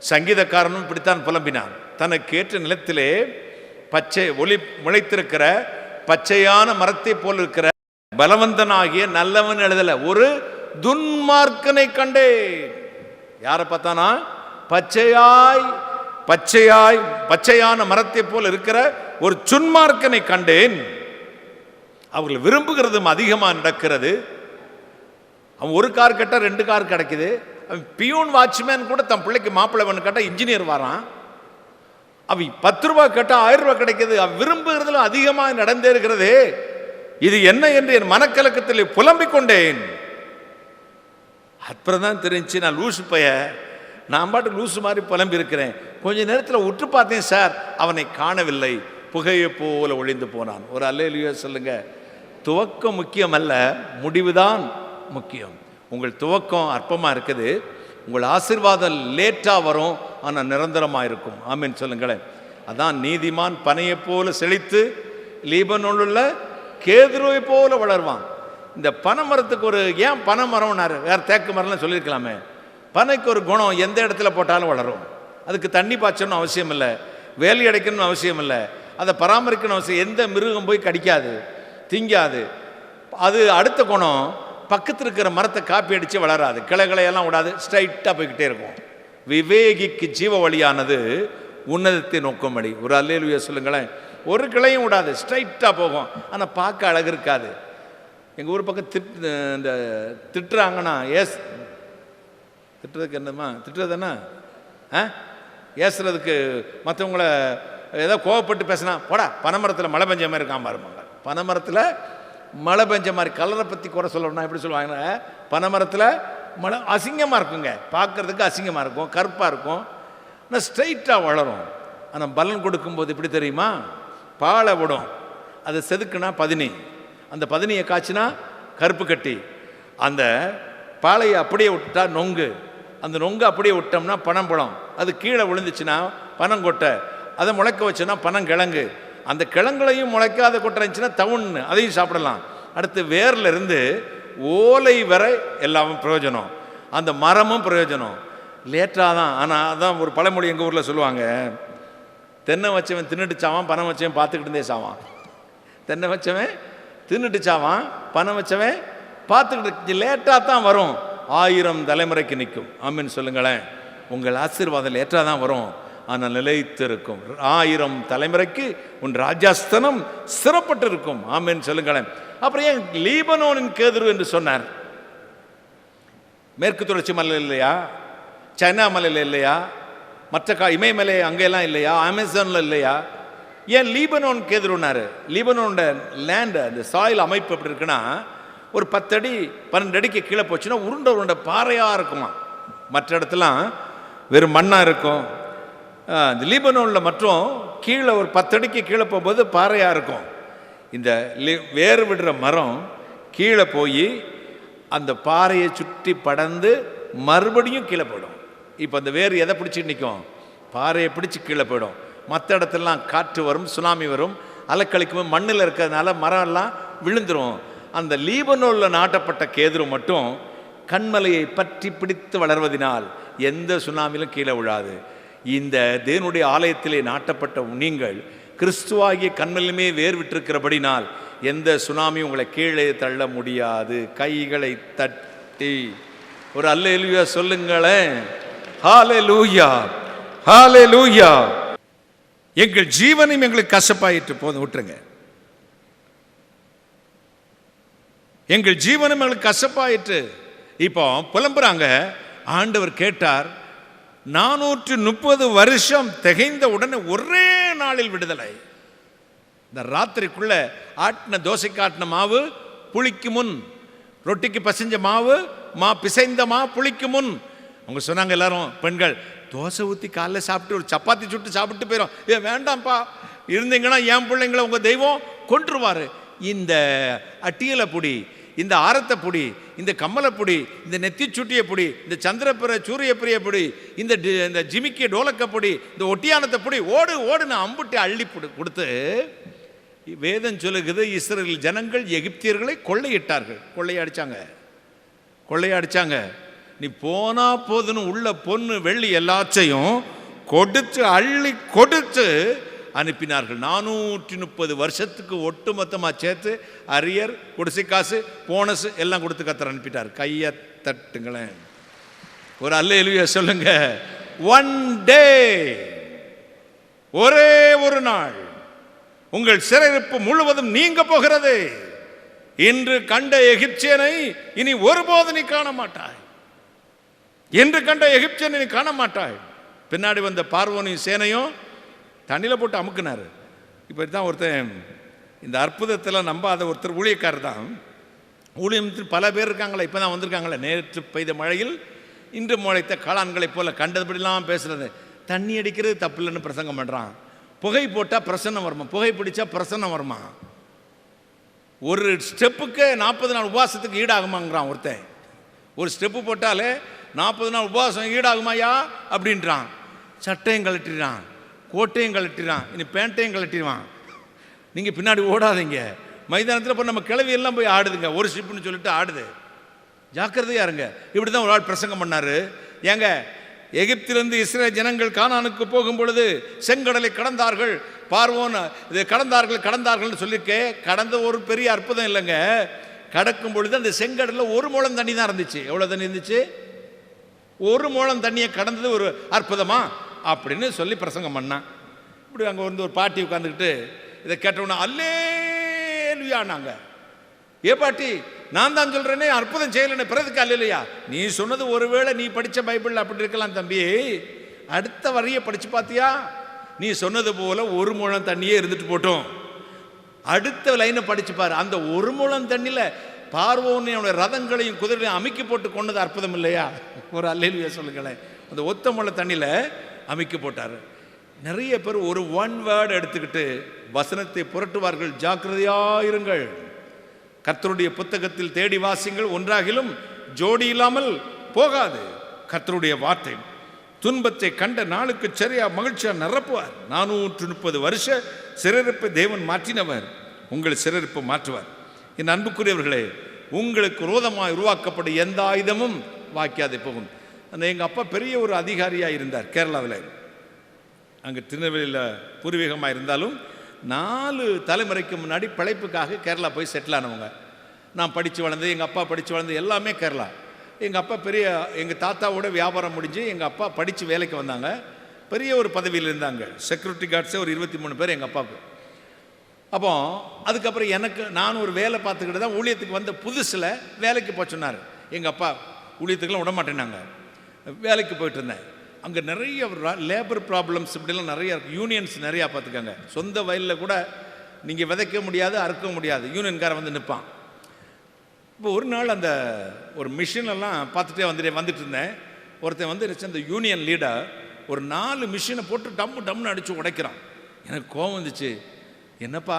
சங்கீதக்காரனும் இப்படித்தான் புலம்பினான். தனக்கு ஏற்ற நிலத்திலே பச்சை ஒளி முளைத்திருக்கிற பச்சையான மரத்தை போல் இருக்கிற பலவந்தனாகிய நல்லவன் எழுதல, ஒரு துன்மார்க்கனை கண்டேன். யாரை பார்த்தானா? பச்சையான மரத்தை போல் இருக்கிற ஒரு சுன்மார்க்கனை கண்டேன். அவர்கள் விரும்புகிறதும் அதிகமாக நடக்கிறது. அவன் ஒரு கார் கேட்டால் 2 கார் கிடைக்குது. அவன் பியூன் வாட்ச்மேன் கூட தன் பிள்ளைக்கு மாப்பிள்ளை பண்ணு கேட்டால் இன்ஜினியர் வரான். அவன் 10 ரூபாய் கேட்டால் 1000 ரூபாய் கிடைக்குது. அவன் விரும்புகிறதுல அதிகமாக நடந்தே இருக்கிறது. இது என்ன என்று என் மனக்கலக்கத்தில் புலம்பிக் கொண்டேன். அப்புறம் தான் தெரிஞ்சு நான் லூசு பைய நான் பாட்டு லூசு மாதிரி புலம்பி இருக்கிறேன். கொஞ்ச நேரத்தில் உற்று பார்த்தேன் சார், அவனை காணவில்லை, புகையை போல ஒளிந்து போனான். ஒரு அல்லேலூயா சொல்லுங்க. துவக்கம் முக்கியம் அல்ல, முடிவுதான் முக்கியம். உங்கள் துவக்கம் அற்பமாக இருக்குது, உங்கள் ஆசீர்வாதம் லேட்டாக வரும், ஆனால் நிரந்தரமாக இருக்கும். ஆமீன் சொல்லுங்களேன். அதான் நீதிமான் பனையை போல செழித்து லீபனோனில் உள்ள கேதுருவை போல வளருவான். இந்த பனை மரத்துக்கு ஒரு ஏன் பனை மரம்னாரு, வேறு தேக்கு மரம்லாம் சொல்லியிருக்கலாமே. பனைக்கு ஒரு குணம், எந்த இடத்துல போட்டாலும் வளரும். அதுக்கு தண்ணி பாய்ச்சணும்னு அவசியம் இல்லை, வேலி அடைக்கணும்னு அவசியம் இல்லை, அதை பராமரிக்கணும் அவசியம். எந்த மிருகம் போய் கடிக்காது, திங்காது. அது அடுத்த குணம், பக்கத்தில் இருக்கிற மரத்தை காப்பி அடித்து வளராது, கிளைகளையெல்லாம் விடாது, ஸ்ட்ரைட்டாக போய்கிட்டே இருக்கும். விவேகிக்கு ஜீவ வழியானது உன்னதத்தை நோக்கும்படி. ஒரு அல்லேலூயா சொல்லுங்களேன். ஒரு கிளையும் விடாது, ஸ்ட்ரைட்டாக போகும். ஆனால் பார்க்க அழகு இருக்காது. எங்கள் ஊர் பக்கம் இந்த திட்டுறாங்கன்னா திட்டுறதுக்கு என்னம்மா திட்டுறதுன்னா ஏசுறதுக்கு மற்றவங்கள ஏதோ கோவப்பட்டு பேசினா போடா பனைமரத்தில் மழை பெஞ்ச மாதிரி இருக்கான் பாருமாங்க. பனைமரத்தில் மழை பெஞ்ச மாதிரி கலரை பற்றி குறை சொல்லணும்னா எப்படி சொல்லுவாங்கன்னா, பனைமரத்தில் மழை அசிங்கமாக இருக்குங்க, பார்க்குறதுக்கு அசிங்கமாக இருக்கும், கருப்பாக இருக்கும், ஆனால் ஸ்ட்ரைட்டாக வளரும். ஆனால் பலன் கொடுக்கும்போது எப்படி தெரியுமா, பாலை விடும், அதை செதுக்குனா பதினி, அந்த பதினியை காய்ச்சினா கருப்பு கட்டி, அந்த பாலையை அப்படியே விட்டுட்டா நொங்கு, அந்த நொங்கு அப்படியே விட்டோம்னா பனம்பழம், அது கீழே விழுந்துச்சுன்னா பனங்கொட்டை, அதை முளைக்க வச்சோன்னா பனங்கிழங்கு, அந்த கிழங்குலையும் முளைக்காத கொட்டை இருந்துச்சுன்னா தவுன்னு அதையும் சாப்பிடலாம். அடுத்து வேரில் இருந்து ஓலை வரை எல்லாமும் பிரயோஜனம், அந்த மரமும் பிரயோஜனம். லேட்டாக தான். ஆனால் அதான் ஒரு பழமொழி எங்கள் ஊரில் சொல்லுவாங்க, தென்னை வச்சவன் தின்னுட்டு சாவான், பனை வச்சவன் பார்த்துக்கிட்டு இருந்தே சாவான். தென்னை வச்சவன் தின்னுட்டு சாவான், பனை வச்சவன் பார்த்துக்கிட்டு. லேட்டாக தான் வரும், 1000 தலைமுறைக்கு நிற்கும். ஆமீன் சொல்லுங்களேன். உங்கள் ஆசீர்வாதம் லேட்டாக தான் வரும், ஆனால் நிலைத்து இருக்கும். 1000 தலைமுறைக்கு உன் ராஜாஸ்தனம் சிறப்பட்டு இருக்கும். ஆமீன் சொல்லுங்களேன். அப்புறம் ஏன் லீபனோனின் கேதுரு என்று சொன்னார்? மேற்கு தொடர்ச்சி மலையில் இல்லையா, சைனா மலையில் இல்லையா, மற்ற இமயமலை அங்கெல்லாம் இல்லையா, அமேசானில் இல்லையா? ஏன் லீபனோன் கேதுருனாரு? லீபனோனோட லேண்டு, அந்த சாயில் அமைப்பு எப்படி இருக்குன்னா, ஒரு 10 அடி 12 அடிக்கு கீழே போச்சுன்னா உருண்டை உருண்டை பாறையாக இருக்குமா. மற்ற இடத்துலாம் வெறும் மண்ணாக இருக்கும். இந்த லீபனோனில் மற்றும் கீழே ஒரு 10 அடிக்கு கீழே போகும்போது பாறையாக இருக்கும். இந்த வேறு விடுற மரம் கீழே போய் அந்த பாறையை சுற்றி படர்ந்து மறுபடியும் கீழே போயிடும். இப்போ அந்த வேறு எதை பிடிச்சிட்டு நிற்கும்? பாறையை பிடிச்சி கீழே போயிடும். மற்ற இடத்துலலாம் காற்று வரும், சுனாமி வரும், அலக்கழிக்கும், மண்ணில் இருக்கிறதுனால மரம் எல்லாம் விழுந்துடும். அந்த லீபனோனில் நாட்டப்பட்ட கேதுரு மட்டும் கண்மலையை பற்றி பிடித்து வளர்வதனால் எந்த சுனாமிலும் கீழே விழாது. இந்த தேவனுடைய ஆலயத்திலே நாட்டப்பட்ட நீங்கள் கிறிஸ்துவாகிய கண்மலையுமே வேர் விட்டிருக்கிறபடினால் எந்த சுனாமி உங்களை கீழே தள்ள முடியாது. கைகளை தட்டி ஒரு அல்லேலூயா சொல்லுங்களேன். ஹல்லேலூயா, ஹல்லேலூயா. எங்கள் ஜீவனையும் எங்களுக்கு கசப்பாயிட்டு போதும், விட்டுருங்க. எங்கள் ஜீவனும் எங்களுக்கு கசப்பாயிட்டு. இப்போ புலம்புறாங்க. ஆண்டவர் கேட்டார், 430 வருஷம் திகைந்த உடனே ஒரே நாளில் விடுதலை. இந்த ராத்திரிக்குள்ள ஆட்டின தோசைக்கு ஆட்டின மாவு புளிக்கு முன், ரொட்டிக்கு பசைஞ்ச மாவு பிசைந்த புளிக்கு முன். அவங்க சொன்னாங்க எல்லாரும் பெண்கள், தோசை ஊற்றி காலைல சாப்பிட்டு ஒரு சப்பாத்தி சுட்டு சாப்பிட்டு போயிடும். வேண்டாம்ப்பா, இருந்தீங்கன்னா என் பிள்ளைங்களை உங்கள் தெய்வம் கொன்றுவார். இந்த அட்டியலை பொடி, இந்த ஆரத்தை பொடி, இந்த கம்மலை பொடி, இந்த நெத்தி சுட்டிய பொடி, இந்த சந்திரபிர சூரிய பிரிய பொடி, இந்த ஜிமிக்கிய டோலக்க பொடி, இந்த ஒட்டியானத்தை பொடி, ஓடு ஓடுன்னு அம்புட்டு அள்ளி கொடுத்து, வேதம் சொல்லுகிறது, இஸ்ரேல் ஜனங்கள் எகிப்தியர்களை கொள்ளையிட்டார்கள். கொள்ளையடிச்சாங்க. நீ போனா போதுன்னு உள்ள பொண்ணு வெள்ளி எல்லாத்தையும் கொடுத்து அள்ளி கொடுத்து அனுப்பினார்கள். 430 வருஷத்துக்கு ஒட்டுமொத்தமாக சேர்த்து அரியர், குடிசை காசு, போனஸ் எல்லாம் கொடுத்து கத்தர் அனுப்பிட்டார். கையை தட்டுங்களேன், ஒரு அல்லேலூயா சொல்லுங்க. ஒன் டே, ஒரே ஒரு நாள் உங்கள் சிறையிருப்பு முழுவதும் நீங்க போகிறது. இன்று கண்ட எகிப்தியனை இனி ஒருபோது நீ காண மாட்டாய். என்று கண்ட எகிப்தியனை நீ காண மாட்டாய். பின்னாடி வந்த பார்வோனின் சேனையும் தண்ணியில் போட்டு அமுக்குனார். இப்போ தான் ஒருத்தன் இந்த அற்புதத்தில் நம்பாத ஒருத்தர் ஊழியக்காரர் தான். ஊழியத்தில் பல பேர் இருக்காங்களே, இப்போ தான் வந்திருக்காங்களே. நேற்று பெய்த மழையில் இன்று முளைத்த காளான்களைப் போல கண்டபடிலாம் பேசுறது. தண்ணி அடிக்கிறது தப்பு இல்லைன்னு பிரசங்கம் பண்ணுறான். புகை போட்டால் பிரசன்னம் வருமா, புகை பிடிச்சா பிரசன்னம் வருமா, ஒரு ஸ்டெப்புக்கு 40 நாள் உபவாசத்துக்கு ஈடாகுமாங்கிறான் ஒருத்தன். ஒரு ஸ்டெப்பு போட்டாலே 40 நாள் உபவாசம் ஈடாகுமாயா அப்படின்றான். சட்டையும் கழட்டிடுறான், கோட்டையும் கழட்டிடுறான், இனி பேண்ட்டையும் கழட்டிடுவான். நீங்கள் பின்னாடி ஓடாதீங்க. மைதானத்தில் இப்போ நம்ம கிளவி எல்லாம் போய் ஆடுதுங்க, ஒரு ஸ்டெப்புன்னு சொல்லிட்டு ஆடுது. ஜாக்கிரதையா இருங்க. இப்படி தான் ஒரு ஆள் பிரசங்கம் பண்ணார். ஏங்க, எகிப்திலிருந்து இஸ்ரேல் ஜனங்கள் கானானுக்கு போகும் பொழுது செங்கடலை கடந்தார்கள், பார்வோன் இது கடந்தார்கள் சொல்லியிருக்கே. கடந்த ஒரு பெரிய அற்புதம் இல்லைங்க. கடக்கும் பொழுது அந்த செங்கடலில் ஒரு முழம் தண்ணி தான் இருந்துச்சு. எவ்வளோ தண்ணி இருந்துச்சு? ஒரு முழம் தண்ணியை கடந்தது ஒரு அற்புதமா அப்படின்னு சொல்லி பிரசங்கம் பண்ணான். இப்படி அங்கே வந்து ஒரு பாட்டி உட்காந்துக்கிட்டு இதை கேட்டோன்னா அல்லேலுயானாங்க. ஏ பாட்டி, நான் தான் சொல்கிறேனே அற்புதம் செய்யலன்னு, பிறதுக்கு அல்லையா? நீ சொன்னது ஒருவேளை நீ படித்த பைபிள் அப்படி இருக்கலாம் தம்பி, அடுத்த வரியை படித்து பார்த்தியா? நீ சொன்னது போல் ஒரு முழம் தண்ணியே இருந்துட்டு போட்டோம். அடுத்த லைனை படித்து பாரு. அந்த ஒரு முழம் தண்ணியில் பார்வோனுடைய ரதங்களையும் குதிரையும் அமைக்கி போட்டு கொண்டது அற்புதம் இல்லையா? ஒரு அல்லேலுயா சொல்லுங்களேன். அந்த ஒத்த முழ தண்ணியில் அமைக்கி போட்டார். நிறைய பேர் ஒரு ஒன் வேர்டு எடுத்துக்கிட்டு வசனத்தை புரட்டுவார்கள். ஜாக்கிரதையாயிருங்கள். கர்த்தருடைய புத்தகத்தில் தேடி வாசிங்கள், ஒன்றாகிலும் ஜோடி இல்லாமல் போகாது. கர்த்தருடைய வார்த்தை துன்பத்தை கண்ட நாளுக்கு சரியா மகிழ்ச்சியா நிரப்புவார். 430 வருஷ சிறையிருப்பை தேவன் மாற்றினவர், உங்கள் சிறையிருப்பை மாற்றுவார். என் அன்புக்குரியவர்களே, உங்களுக்கு விரோதமாக உருவாக்கப்படும் எந்த ஆயுதமும் வாய்க்காதே போகும். அந்த எங்கள் அப்பா பெரிய ஒரு அதிகாரியாக இருந்தார் கேரளாவில். அங்கே திருநெல்வேலியில் பூர்வீகமாக இருந்தாலும் 4 தலைமுறைக்கு முன்னாடி பிழைப்புக்காக கேரளா போய் செட்டில் ஆனவங்க. நான் படித்து வளர்ந்து, எங்கள் அப்பா படித்து வளர்ந்து எல்லாமே கேரளா. எங்கள் அப்பா எங்கள் தாத்தாவோட வியாபாரம் முடிஞ்சு எங்கள் அப்பா படித்து வேலைக்கு வந்தாங்க. பெரிய ஒரு பதவியில் இருந்தாங்க. செக்யூரிட்டி கார்ட்ஸே ஒரு 23 பேர் எங்கள் அப்பாவுக்கு. அப்போ அதுக்கப்புறம் நான் ஒரு வேலை பார்த்துக்கிட்டு தான் ஊழியத்துக்கு வந்த புதுசில் வேலைக்கு போக சொன்னார். எங்கள் அப்பா ஊழியத்துக்கெல்லாம் விட மாட்டேன்னாங்க. வேலைக்கு போயிட்டு இருந்தேன். அங்கே நிறைய லேபர் ப்ராப்ளம்ஸ் இப்படிலாம் நிறையா இருக்குது. யூனியன்ஸ் நிறையா பார்த்துக்கோங்க. சொந்த வயலில் கூட நீங்கள் விதைக்க முடியாது, அறுக்க முடியாது, யூனியன்காரன் வந்து நிற்பான். இப்போ ஒரு நாள் அந்த ஒரு மிஷினெல்லாம் பார்த்துட்டே வந்துட்டு இருந்தேன். ஒருத்தன் வந்து அந்த யூனியன் லீடர் ஒரு 4 மிஷினை போட்டு டம்னு அடித்து உடைக்கிறான். எனக்கு கோவம் வந்துச்சு. என்னப்பா,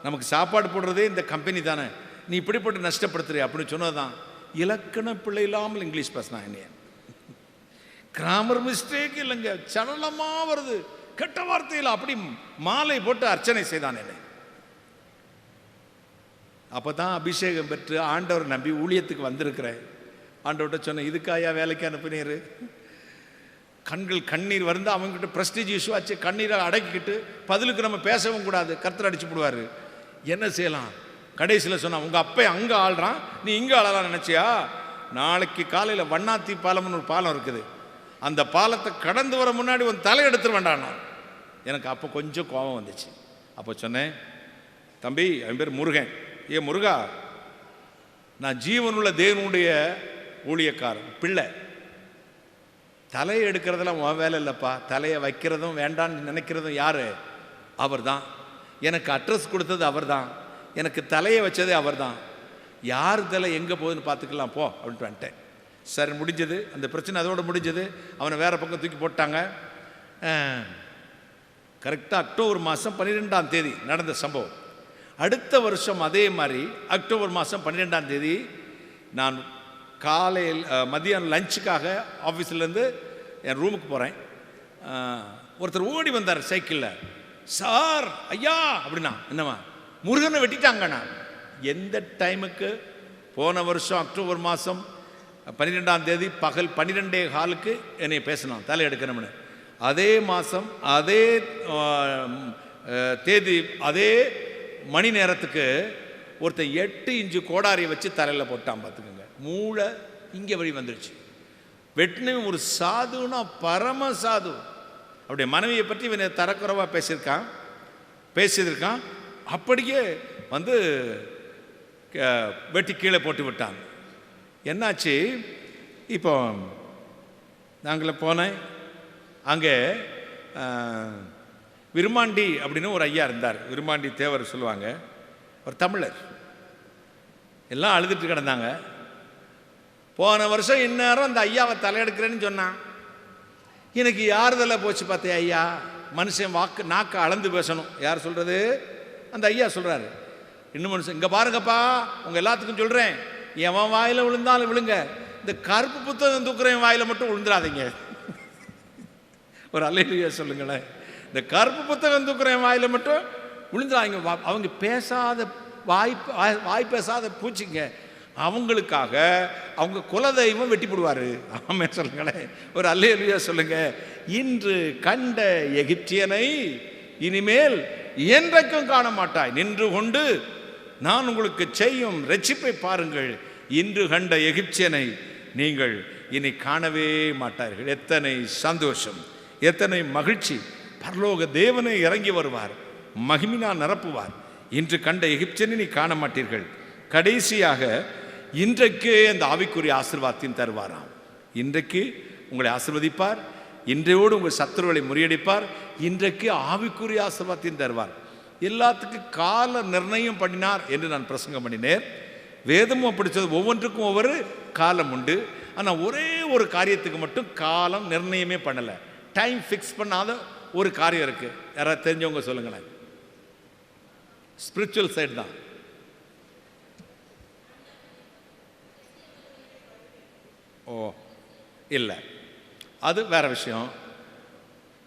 நமக்கு சாப்பாடு போடுறதே இந்த கம்பெனி தானே, நீ இப்படி போட்டு நஷ்டப்படுத்துறிய அப்படின்னு சொன்னது தான். இலக்கண பிள்ளை இல்லாமல் இங்கிலீஷ் பேசினான். என்னைய கிராமர் மிஸ்டேக் இல்லைங்க, சரளமாக வருது, கெட்ட வார்த்தையில் அப்படி மாலை போட்டு அர்ச்சனை செய்தான் என்னை. அப்போ தான் அபிஷேகம் பெற்று ஆண்டவர் நம்பி ஊழியத்துக்கு வந்திருக்கிறேன். ஆண்டவர்கிட்ட சொன்னேன், இதுக்காயா வேலைக்கு அனுப்பினீர்? கண்ணீர் வந்து அவங்ககிட்ட ப்ரெஸ்டீஜ் இஷ்யூ ஆச்சு. கண்ணீரை அடக்கிக்கிட்டு பதிலுக்கு நம்ம பேசவும் கூடாது, கர்த்தர் அடிச்சு போடுவார். என்ன செய்யலாம்? கடைசியில் சொன்னான், உங்கள் அப்பா அங்கே ஆள்றான், நீ இங்கே ஆளலாம் நினச்சியா? நாளைக்கு காலையில் வண்ணாத்தி பாலம்னு ஒரு பாலம் இருக்குது, அந்த பாலத்தை கடந்து வர முன்னாடி ஒரு தலை எடுத்துட வேண்டாம். எனக்கு அப்போ கொஞ்சம் கோபம் வந்துச்சு. அப்போ சொன்னேன், தம்பி, என் பேர் முருகன். ஏ முருகா, நான் ஜீவனுள்ள தேவனுடைய ஊழியக்காரன் பிள்ளை. தலையை எடுக்கிறதெல்லாம் உன் வேலை இல்லைப்பா. தலையை வைக்கிறதும் வேண்டான்னு நினைக்கிறதும் யார்? அவர் தான். எனக்கு அட்ரஸ் கொடுத்தது அவர் தான், எனக்கு தலையை வச்சதே அவர் தான். யார் தலை எங்கே போகுதுன்னு பார்த்துக்கலாம் போ அப்படின்ட்டு வந்துட்டேன். சரி, முடிஞ்சது அந்த பிரச்சனை, அதோடு முடிஞ்சது. அவனை வேறு பக்கம் தூக்கி போட்டாங்க. கரெக்டாக அக்டோபர் மாதம் 12ஆம் தேதி நடந்த சம்பவம். அடுத்த வருஷம் அதே மாதிரி அக்டோபர் மாதம் 12ஆம் தேதி நான் காலையில் மதியானம் லஞ்சுக்காக ஆஃபீஸ்லேருந்து என் ரூமுக்கு போகிறேன். ஒருத்தர் ஓடி வந்தார் சைக்கிளில். சார், ஐயா அப்படின்னா. என்னம்மா? முருகனை வெட்டிட்டாங்கண்ணா. எந்த டைமுக்கு? போன வருஷம் அக்டோபர் மாதம் 12ஆம் தேதி பகல் 12:15 என்னை பேசினான் தலை எடுக்கணும்னு. அதே மாதம் அதே தேதி அதே மணி நேரத்துக்கு ஒருத்தன் 8 இன்ச்சு கோடாரியை வச்சு தலையில் போட்டான். பார்த்துக்கோங்க, மூளை இங்கே வழி வந்துடுச்சு. வெட்டின ஒரு சாதுன்னா பரம சாது. அப்படியே மனைவியை பற்றி இவனை தரக்குறைவாக பேசியிருக்கான். அப்படியே வந்து வெட்டி கீழே போட்டு விட்டாங்க. என்னாச்சு? இப்போ நாங்களே போனேன். அங்கே விருமாண்டி அப்படின்னு ஒரு ஐயா இருந்தார். விருமாண்டி தேவர் சொல்லுவாங்க, ஒரு தமிழர். எல்லாம் அழுதுட்டு கிடந்தாங்க. போன வருஷம் இந்நேரம் அந்த ஐயாவை தலையெடுக்கிறேன்னு சொன்னான். எனக்கு யாருதெல்லாம் போச்சு பார்த்தே ஐயா. மனுஷன் நாக்க அளந்து பேசணும். யார் சொல்கிறது? அந்த ஐயா சொல்கிறாரு. இன்னும் மனுஷன் இங்கே பாருங்கப்பா, உங்கள் எல்லாத்துக்கும் சொல்கிறேன், எவன் வாயில் விழுந்தாலும் விழுங்க, இந்த கருப்பு புத்தகம் தூக்குறேன் வாயில் மட்டும் விழுந்துடாதீங்க. ஒரு அல்லேலூயா சொல்லுங்களேன். இந்த கருப்பு புத்தகம் தூக்குறேன் வாயில் மட்டும் விழுந்துடாதீங்க. அவங்க பேசாத வாய் பேசாத பூச்சிங்க, அவங்களுக்காக அவங்க குலதெய்வம் வெட்டி போடுவார். ஆமே சொல்லுங்களேன். ஒரு அல்லேலூயா சொல்லுங்க. இன்று கண்ட எகிப்தியனை இனிமேல் என்றைக்கும் காண மாட்டாய். நின்று கொண்டு நான் உங்களுக்கு செய்யும் ரட்சிப்பை பாருங்கள். இன்று கண்ட எகிப்தியனை நீங்கள் இனி காணவே மாட்டார்கள். எத்தனை சந்தோஷம், எத்தனை மகிழ்ச்சி. பரலோக தேவனை இறங்கி வருவார், மகிமையினால் நிரப்புவார். இன்று கண்ட எகிப்தியனை நீ காண மாட்டீர்கள். கடைசியாக இன்றைக்கே அந்த ஆவிக்குரிய ஆசீர்வாதத்தையும் தருவாராம். இன்றைக்கு உங்களை ஆசீர்வதிப்பார். இன்றையோடு உங்கள் சத்துருவை முறியடிப்பார். இன்றைக்கு ஆவிக்குரிய ஆசீர்வாதத்தையும் தருவார். எல்லாத்துக்கும் கால நிர்ணயம் பண்ணினார் என்று நான் பிரசங்கம் பண்ணினேன். வேதமும் படித்தது ஒவ்வொன்றுக்கும் ஒவ்வொரு காலம் உண்டு. ஆனால் ஒரே ஒரு காரியத்துக்கு மட்டும் காலம் நிர்ணயமே பண்ணலை. டைம் ஃபிக்ஸ் பண்ணாத ஒரு காரியம் இருக்குது. யாராவது தெரிஞ்சவங்க சொல்லுங்களேன். ஸ்பிரிச்சுவல் சைடு தான். ஓ இல்லை, அது வேற விஷயம்.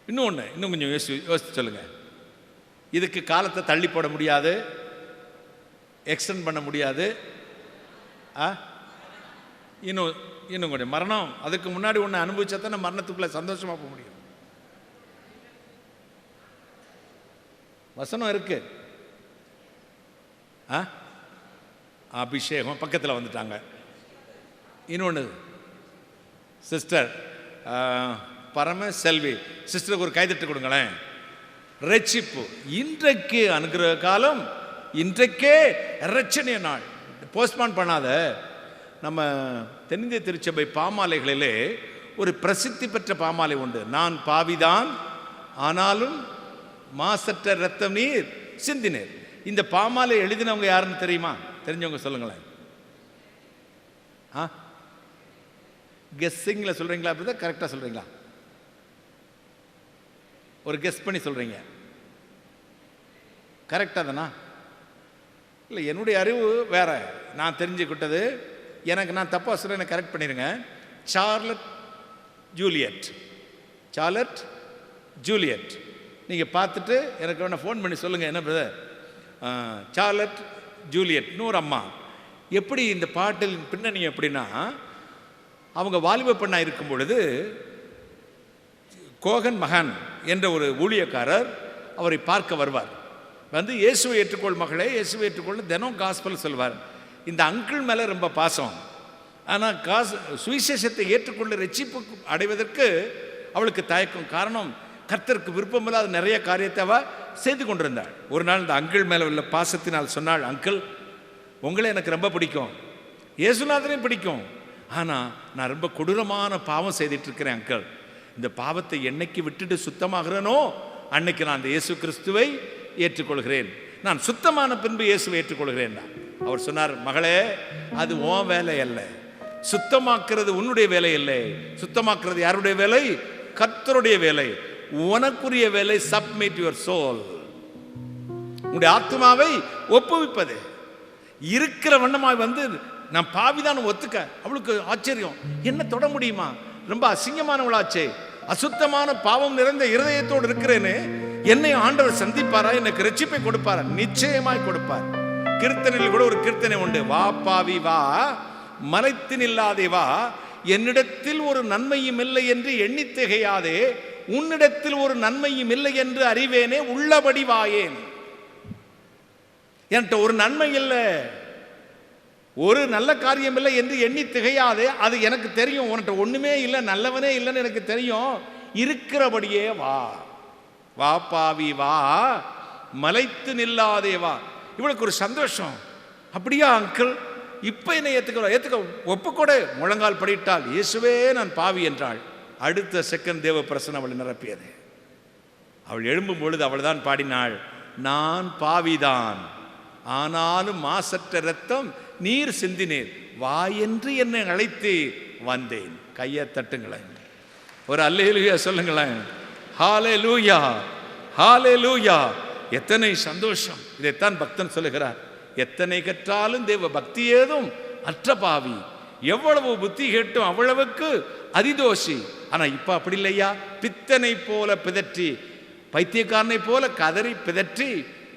இன்னும் கொஞ்சம் யோசிச்சு சொல்லுங்க. இதுக்கு காலத்தை தள்ளி போட முடியாது, எக்ஸ்டெண்ட் பண்ண முடியாது. இன்னும் கொஞ்சம் மரணம், அதுக்கு முன்னாடி ஒன்று அனுபவிச்சா தான் மரணத்துக்குள்ள சந்தோஷமா போக முடியும். வசனம் இருக்கு. அபிஷேகம் பக்கத்தில் வந்துட்டாங்க. இன்னொன்று சிஸ்டர் பரம செல்வி சிஸ்டருக்கு ஒரு கைதட்டு கொடுங்களேன். ரட்சிப்பு இன்றைக்கு அனுகிரக காலம், இன்றைக்கே ரட்சணிய நாள். போஸ்ட்பான் பண்ணாத. நம்ம தென்னிந்திய திருச்சபை பாமாலைகளிலே ஒரு பிரசித்தி பெற்ற பாமாலை உண்டு. நான் பாவிதான் ஆனாலும் மாசற்ற ரத்தம் நீர் சிந்தினேர். இந்த பாமாலை எழுதினவங்க யாருன்னு தெரியுமா? தெரிஞ்சவங்க சொல்லுங்களேன். கெஸ்ஸிங்கில் சொல்கிறீங்களா? அப்படிதான் கரெக்டாக சொல்கிறீங்களா? ஒரு கெஸ் பண்ணி சொல்கிறீங்க. கரெக்டாக தானா? இல்லை, என்னுடைய அறிவு வேற. நான் தெரிஞ்சுக்கிட்டது, எனக்கு நான் தப்பாக சொல்ல எனக்கு கரெக்ட் பண்ணிடுங்க. சார்லட் ஜூலியட். நீங்கள் பார்த்துட்டு எனக்கு வேணா ஃபோன் பண்ணி சொல்லுங்கள். என்ன பிரதர், சார்லட் ஜூலியட் இன்னொரு அம்மா. எப்படி இந்த பாட்டில் பின்னணி எப்படின்னா, அவங்க வாலிப பெண்ணாக இருக்கும் பொழுது கோகன் மகன் என்ற ஒரு ஊழியக்காரர் அவரை பார்க்க வருவார். வந்து இயேசுவை ஏற்றுக்கொள் மகளே, இயேசுவை ஏற்றுக்கொள் தினம் காஸ்பல் சொல்வார். இந்த அங்கிள் மேலே ரொம்ப பாசம். ஆனால் சுவிசேஷத்தை ஏற்றுக்கொள்ள ரட்சிப்பு அடைவதற்கு அவளுக்கு தயக்கம். காரணம், கர்த்தருக்கு விருப்பமில்லாத நிறைய காரியத்தை அவள் செய்து கொண்டிருந்தாள். ஒரு நாள் இந்த அங்கிள் மேலே உள்ள பாசத்தினால் சொன்னாள், அங்கிள் உங்களை எனக்கு ரொம்ப பிடிக்கும், இயேசுநாதரையும் பிடிக்கும், ஆனால் நான் ரொம்ப கொடூரமான பாவம் செய்துட்டு இருக்கிறேன் அங்கிள். இந்த பாவத்தை என்னைக்கு விட்டுட்டு சுத்தமாகிறேனோ அன்னைக்கு நான் அந்த இயேசு கிறிஸ்துவை ஏற்றுக்கொள்கிறேன். நான் சுத்தமான பின்பு இயேசுவை ஏற்றுக்கொள்கிறேன். அவர் சொன்னார், மகளே அது உன் வேலை அல்ல, சுத்தமாக்குறது உன்னுடைய வேலை இல்லை. சுத்தமாக்குறது யாருடைய வேலை? கர்த்தருடைய வேலை. உனக்குரிய வேலை சப்மிட் யுவர் சோல், உன்னுடைய ஆத்மாவை ஒப்புவிப்பது. இருக்கிற வண்ணமாய் வந்து நான் பாவிதான் ஒத்துக்க. அவளுக்கு ஆச்சரியம், என்ன தொட முடியுமா? ரொம்ப அசிங்கமானவளாச்சே, அசுத்தமான பாவம் நிறைந்த இருதயத்தோடு இருக்கிறேன்னு என்னை ஆண்டவர் சந்திப்பாரா? எனக்கு ரட்சிப்பை கொடுப்பாரா? நிச்சயமாய் கொடுப்பார். கீர்த்தனையில் கூட ஒரு கீர்த்தனை உண்டு, வா பாவி வா, மலைத்து நில்லாதே வா, என்னிடத்தில் ஒரு நன்மையும் இல்லை என்று எண்ணி திகையாதே, உன்னிடத்தில் ஒரு நன்மையும் இல்லை என்று அறிவேனே, உள்ளபடி வாயேன். என்கிட்ட ஒரு நன்மை இல்லை, ஒரு நல்ல காரியம் இல்லை என்று எண்ணி திகையாதே. அது எனக்கு தெரியும், உன்கிட்ட ஒண்ணுமே இல்லை, நல்லவனே இல்லைன்னு எனக்கு தெரியும். இருக்கிறபடியே வா, வா பாவி வா, மலைத்து நில்லாதே வா. இவளுக்கு ஒரு சந்தோஷம். அப்படியா அங்கிள், இப்ப என்னை ஏத்துக்க ஒப்புக்கொடு. முழங்கால் படியிட்டால், இயேசுவே நான் பாவி என்றாள். அடுத்த செகண்ட் தேவ பிரசன்னம் அவளை நிரப்பியது. அவள் எழும்பும் பொழுது அவள் தான் பாடினாள், நான் பாவிதான் ஆனாலும் மாசற்ற ரத்தம் நீர் சிந்தினீர், வா என்று என்னை அழைத்து வந்தேன். கையை தட்டுங்களேன், ஒரு அல்லேலூயா சொல்லுங்களேன். ஹல்லேலூயா, ஹல்லேலூயா. எத்தனை சந்தோஷம்! இதைத்தான் பக்தன் சொல்லுகிறார். எத்தனை கற்றாலும் தேவ பக்தி ஏதும் அற்ற பாவி, எவ்வளவு புத்தி கேட்டும் அவ்வளவுக்கு அதிதோஷி. ஆனா இப்ப அப்படி இல்லையா? பித்தனை போல பிதற்றி, பைத்தியக்காரனை போல கதறி பிதற்றி,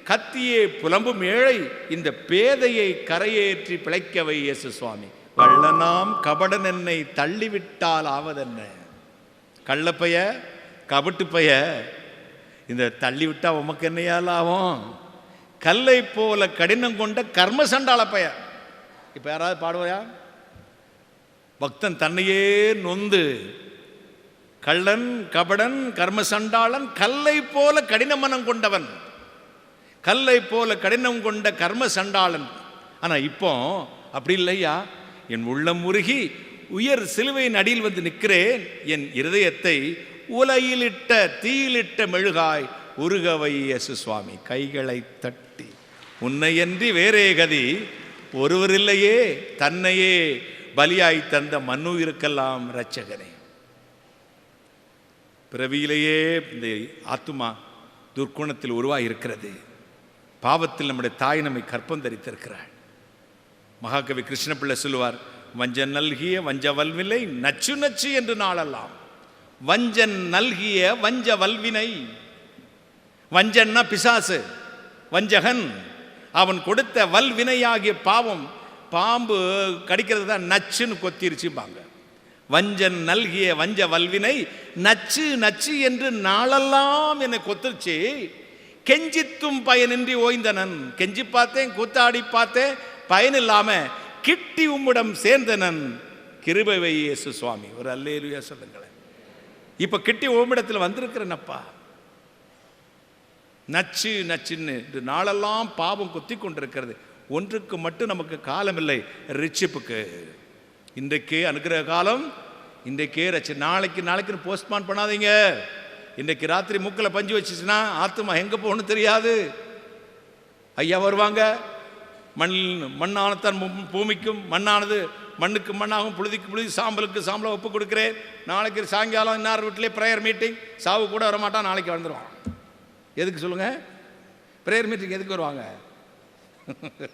கத்தியே புலம்பும் ஏழை இந்த பேதையை கரையேற்றி பிழைக்கவை இயேசு சுவாமி. கள்ளனாம் கபடன் என்னை தள்ளிவிட்டால் ஆவதென்ன? கள்ளப்பைய கபட்டு பைய இந்த தள்ளிவிட்டா உமக்கு என்னையால் ஆகும்? கல்லை போல கடினம் கொண்ட கர்ம சண்டாள பைய. இப்ப யாராவது பாடுவாயா? பக்தன் தன்னையே நொந்து, கள்ளன் கபடன் கர்ம சண்டாளன் கல்லை போல கடின மனம் கொண்டவன், கல்லை போல கடினம் கொண்ட கர்ம சண்டாளன். ஆனா இப்போ அப்படி இல்லையா? என் உள்ளம் உருகி உயர் சிலுவையின் அடியில் வந்து நிற்கிறேன். என் இருதயத்தை உலையிலிட்ட தீயிலிட்ட மெழுகாய் உருகவை இயேசு சுவாமி. கைகளை தட்டி, உன்னையன்றி வேறே கதி ஒருவர் இல்லையே, தன்னையே பலியாய் தந்த மண்ணுயிருக்கெல்லாம் இரட்சகனே. பிறவியிலேயே இந்த ஆத்துமா துர்க்குணத்தில் உருவாகி இருக்கிறது. பாவத்தில் நம்முடைய தாய் நம்மை கற்பம் தரித்திருக்கிறாள். மகாகவி கிருஷ்ணபிள்ளை சொல்லுவார், வஞ்சன் நல்கிய வஞ்ச வல்வினை நச்சு நச்சு என்று நாளெல்லாம். வஞ்சன் நல்கிய வஞ்ச வல்வினை. வஞ்சன்னா பிசாசு, வஞ்சகன். அவன் கொடுத்த வல்வினையாகிய பாவம், பாம்பு கடிக்கிறது தான் நச்சுன்னு கொத்திருச்சுப்பாங்க. வஞ்சன் நல்கிய வஞ்ச வல்வினை நச்சு நச்சு என்று நாளெல்லாம் என்னை கொத்துருச்சு. கெஞ்சித்தும் பயனின்றி ஓய்ந்தனன். கெஞ்சி பார்த்தேன், கூத்தாடி பார்த்தேன், பயனில்லாம கிட்டி உம்மிடம் சேர்ந்தனன். கிருபை வை இயேசு சுவாமி. ஒரு அல்லேலூயா சொல்லுங்களேன். இப்ப கிட்டி உம்மிடத்தில் வந்திருக்கிறேனப்பா. நச்சு நச்சுன்னு நாளெல்லாம் பாவம் கொத்தி கொண்டிருக்கிறது. ஒன்றுக்கு மட்டும் நமக்கு காலம் இல்லை, ரிச்சிப்புக்கு. இன்றைக்கே அனுகிரக காலம், இன்றைக்கே ரச்சு. நாளைக்கு போஸ்ட்பான் பண்ணாதீங்க. இன்றைக்கு ராத்திரி மூக்கில் பஞ்சு வச்சுச்சுன்னா ஆத்துமா எங்கே போகணும்னு தெரியாது. ஐயா வருவாங்க. மண்ணானத்தான் பூமிக்கும், மண்ணானது மண்ணுக்கு மண்ணாகும், புழுதிக்கு புழுதி, சாம்பலுக்கு சாம்பலை ஒப்பு கொடுக்குறேன். நாளைக்கு சாயங்காலம் இன்னார் வீட்டிலே ப்ரேயர் மீட்டிங். சாவு கூட வரமாட்டான், நாளைக்கு வந்துடுவான். எதுக்கு சொல்லுங்க? ப்ரேயர் மீட்டிங் எதுக்கு வருவாங்க?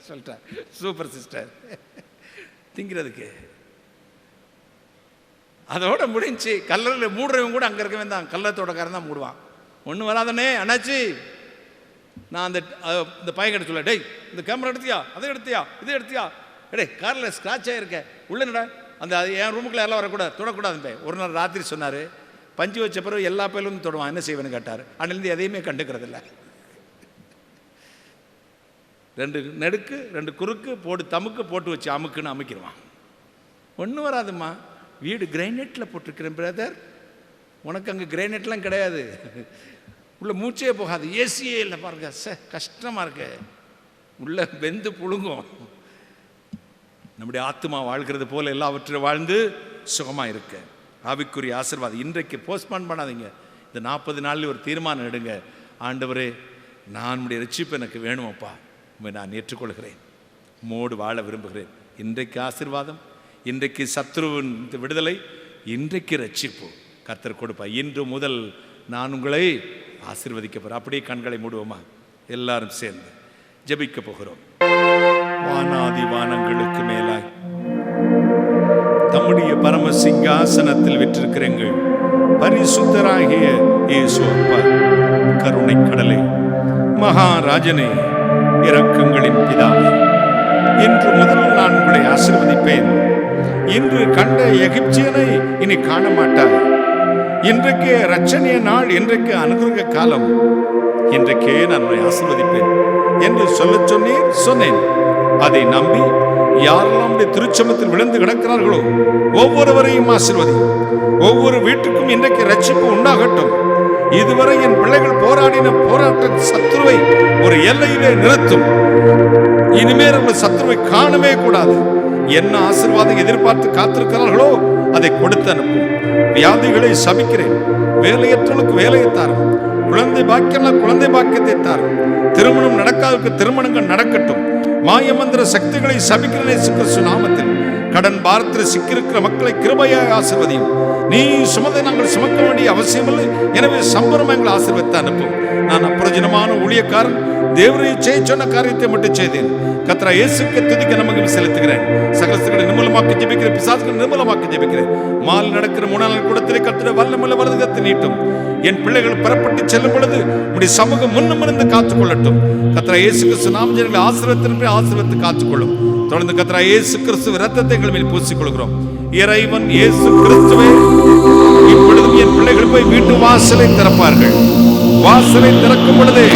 சொல்லிட்டேன், சூப்பர் சிஸ்டர். திங்கிறதுக்கு. அதோட முடிஞ்சு. கல்லறையில் மூடுறவங்க கூட அங்கே இருக்கவே தான், கல்லத்தோடக்காரன் தான் மூடுவான். ஒன்றும் வராதனே அண்ணாச்சி. நான் அந்த பையன்கிட்ட சொல்ல, டேய் இந்த கேமரா எடுத்தியா, அதை எடுத்தியா, இதை எடுத்தியா, டே காரில் ஸ்க்ராட்ச் ஆகிருக்க உள்ளனடா, அந்த என் ரூமுக்குள்ள எல்லாம் வரக்கூடாது, தொடக்கூடாது. ஒரு நாள் ராத்திரி சொன்னார், பஞ்சு வச்ச பிறகு எல்லா பயிலும் தொடுவான், என்ன செய்வேன்னு கேட்டார். அன்னிலேருந்து எதையுமே கண்டுக்கிறதில்ல. 2 நெடுக்கு 2 குறுக்கு போட்டு தமுக்கு போட்டு வச்சு அமுக்குன்னு அமைக்கிடுவான். ஒன்றும் வராதுமா. வீடு கிரைனேட்டில் போட்டிருக்கிறேன் பிரதர், உனக்கு அங்கே கிரைனேட்லாம் கிடையாது, உள்ள மூச்சே போகாது, ஏசியே இல்லை பாருங்க, கஷ்டமாக இருக்கு, உள்ள வெந்து புழுங்கும். நம்முடைய ஆத்மா வாழ்கிறது போல எல்லாவற்றையும் வாழ்ந்து சுகமாக இருக்க ஆவிக்குரிய ஆசீர்வாதம். இன்றைக்கு போஸ்ட்பான் பண்ணாதீங்க. இந்த 40 நாளில் ஒரு தீர்மானம் எடுங்க. ஆண்டவரே, நான் உடைய ரட்சிப்பு எனக்கு வேணுமப்பா, உண்மை நான் ஏற்றுக்கொள்கிறேன், உம்மோடு வாழ விரும்புகிறேன். இன்றைக்கு ஆசீர்வாதம், இன்றைக்கு சத்ருவின் விடுதலை, இன்றைக்கு ரட்சிப்பு கர்த்தர் கொடுப்பா. இன்று முதல் நான் உங்களை ஆசீர்வதிக்க போகிறேன். அப்படியே கண்களை மூடுவோமா? எல்லாரும் சேர்ந்து ஜெபிக்க போகிறோம். வானாதி வானங்களுக்கு மேலாய் தம்முடைய பரம சிங்காசனத்தில் விற்றிருக்கிறீர்கள் பரிசுத்தராகிய இயேசு அப்பா, கருணை கடலே, மகாராஜனே, இரக்கங்களின் பிதாவே, இன்று முதல் நான் உங்களை ஆசீர்வதிப்பேன். இன்று கண்ட எகிப்தியனை இனி காண மாட்டார். இன்றைக்கு இரட்சணிய நாள், இன்றைக்கு அனுகிரக காலம், இன்றைக்கே நான் உங்களை ஆசீர்வதிப்பேன் என்று சொல்ல சொன்னேன். அதை நம்பி யாரெல்லாம் திருச்சமத்தில் விழுந்து கிடக்கிறார்களோ ஒவ்வொருவரையும் ஆசீர்வதி. ஒவ்வொரு வீட்டுக்கும் இன்றைக்கு ரட்சிப்பு உண்டாகட்டும். இதுவரை என் பிள்ளைகள் போராடின போராட்ட சத்துருவை ஒரு எல்லையிலே நிறுத்தும். இனிமேல் உங்கள் சத்துருவை காணவே கூடாது. என்ன ஆசீர்வாதம் எதிர்பார்த்து காத்திருக்கிறார்களோ அதை கொடுத்து அனுப்பும். வியாதிகளை சபிக்கிறேன். வேலையற்றவர்களுக்கு வேலையை தாரும். குழந்தை பாக்கியம் குழந்தை பாக்கியத்தை தாரும். திருமணம் நடக்காதவருக்கு திருமணங்கள் நடக்கட்டும். மாயமந்திர சக்திகளை சபிக்கிற இயேசு கிறிஸ்து நாமத்தில் கடன் பாரத்தில் சிக்கியிருக்கிற மக்களை கிருபையாய் ஆசீர்வதியும். நீ சுமதை நாங்கள் சுமக்க வேண்டிய அவசியமில்லை, எனவே சம்பரம் எங்களை ஆசீர்வதித்து அனுப்பும். நான் அப்பிரயோஜனமான ஊழியக்காரன், தேவரை செய்ய சொன்ன காரியத்தை மட்டும் செய்தேன். கர்த்தரா இயேசுக்கு துதிக்க நமக்கு செலுத்துகிறேன். சகலங்களை நிர்மூலமாக்கி ஜெபிக்கிறேன், பிசாசுகளை நிர்மூலமாக்கி ஜெபிக்கிறேன். மால் நடக்கிற 3 நாள் கூடத்திலே கர்த்தருடைய வல்லமையுள்ள வலதுகரத்தை நீட்டும். என் பிள்ளைகள் புறப்பட்டு செல்லும் பொழுது உடைய சமூகம் முன்னும் இருந்து காத்துக்கொள்ளட்டும். கர்த்தரா இயேசு கிறிஸ்து நாமத்தில் ஆசீர்வதித்து ஆசீர்வதித்து காத்துக்கொள்ளும். தொடர்ந்து கர்த்தரா இயேசு கிறிஸ்து இரத்தத்தை எங்கள் மேல் பூசிக்கொள்கிறோம். இறைவன் இயேசு கிறிஸ்துவே, இப்பொழுதும் என் பிள்ளைகள் போய் வீட்டு வாசலை திறப்பார்கள். வாசலை திறக்கும் பொழுதே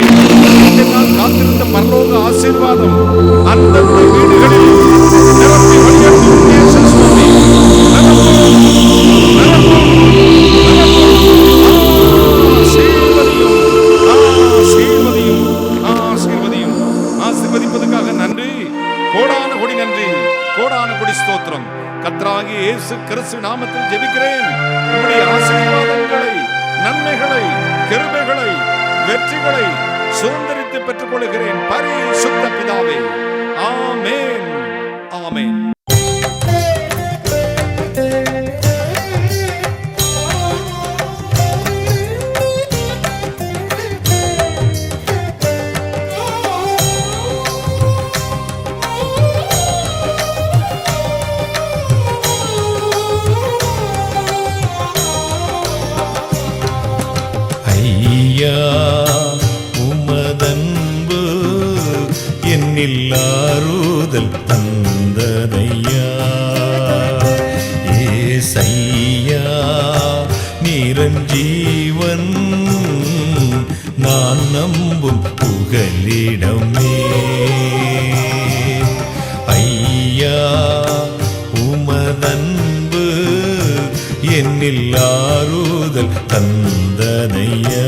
நான் காத்திருந்த பரலோக ஆசீர்வாதம் அந்தந்த வீடுகளில் நிரப்பி வழியட்டும். இயேசு சுவாமி ஆசீர்வதிப்பதற்காக நன்றி. கோடான கொடி நன்றி, கோடான கொடி ஸ்தோத்திரம். கர்த்தராகிய இயேசு கிறிஸ்து நாமத்தில் ஜெபிக்கிறேன். உம்முடைய ஆசீர்வாதங்களை, நன்மைகளை, கிருபைகளை, வெற்றிகளை சுதந்திரித்து பெற்றுக் கொள்கிறேன் பரிசுத்த பிதாவே. ஆமென், ஆமென். உமதன்பு என்னில் ஆறுதல் தந்ததையா. ஏசையா நிரஞ்சீவன் நான் நம்பும் புகலிடமே. ஐயா உமதன்பு என்னில் ஆறுதல் தந்ததையா.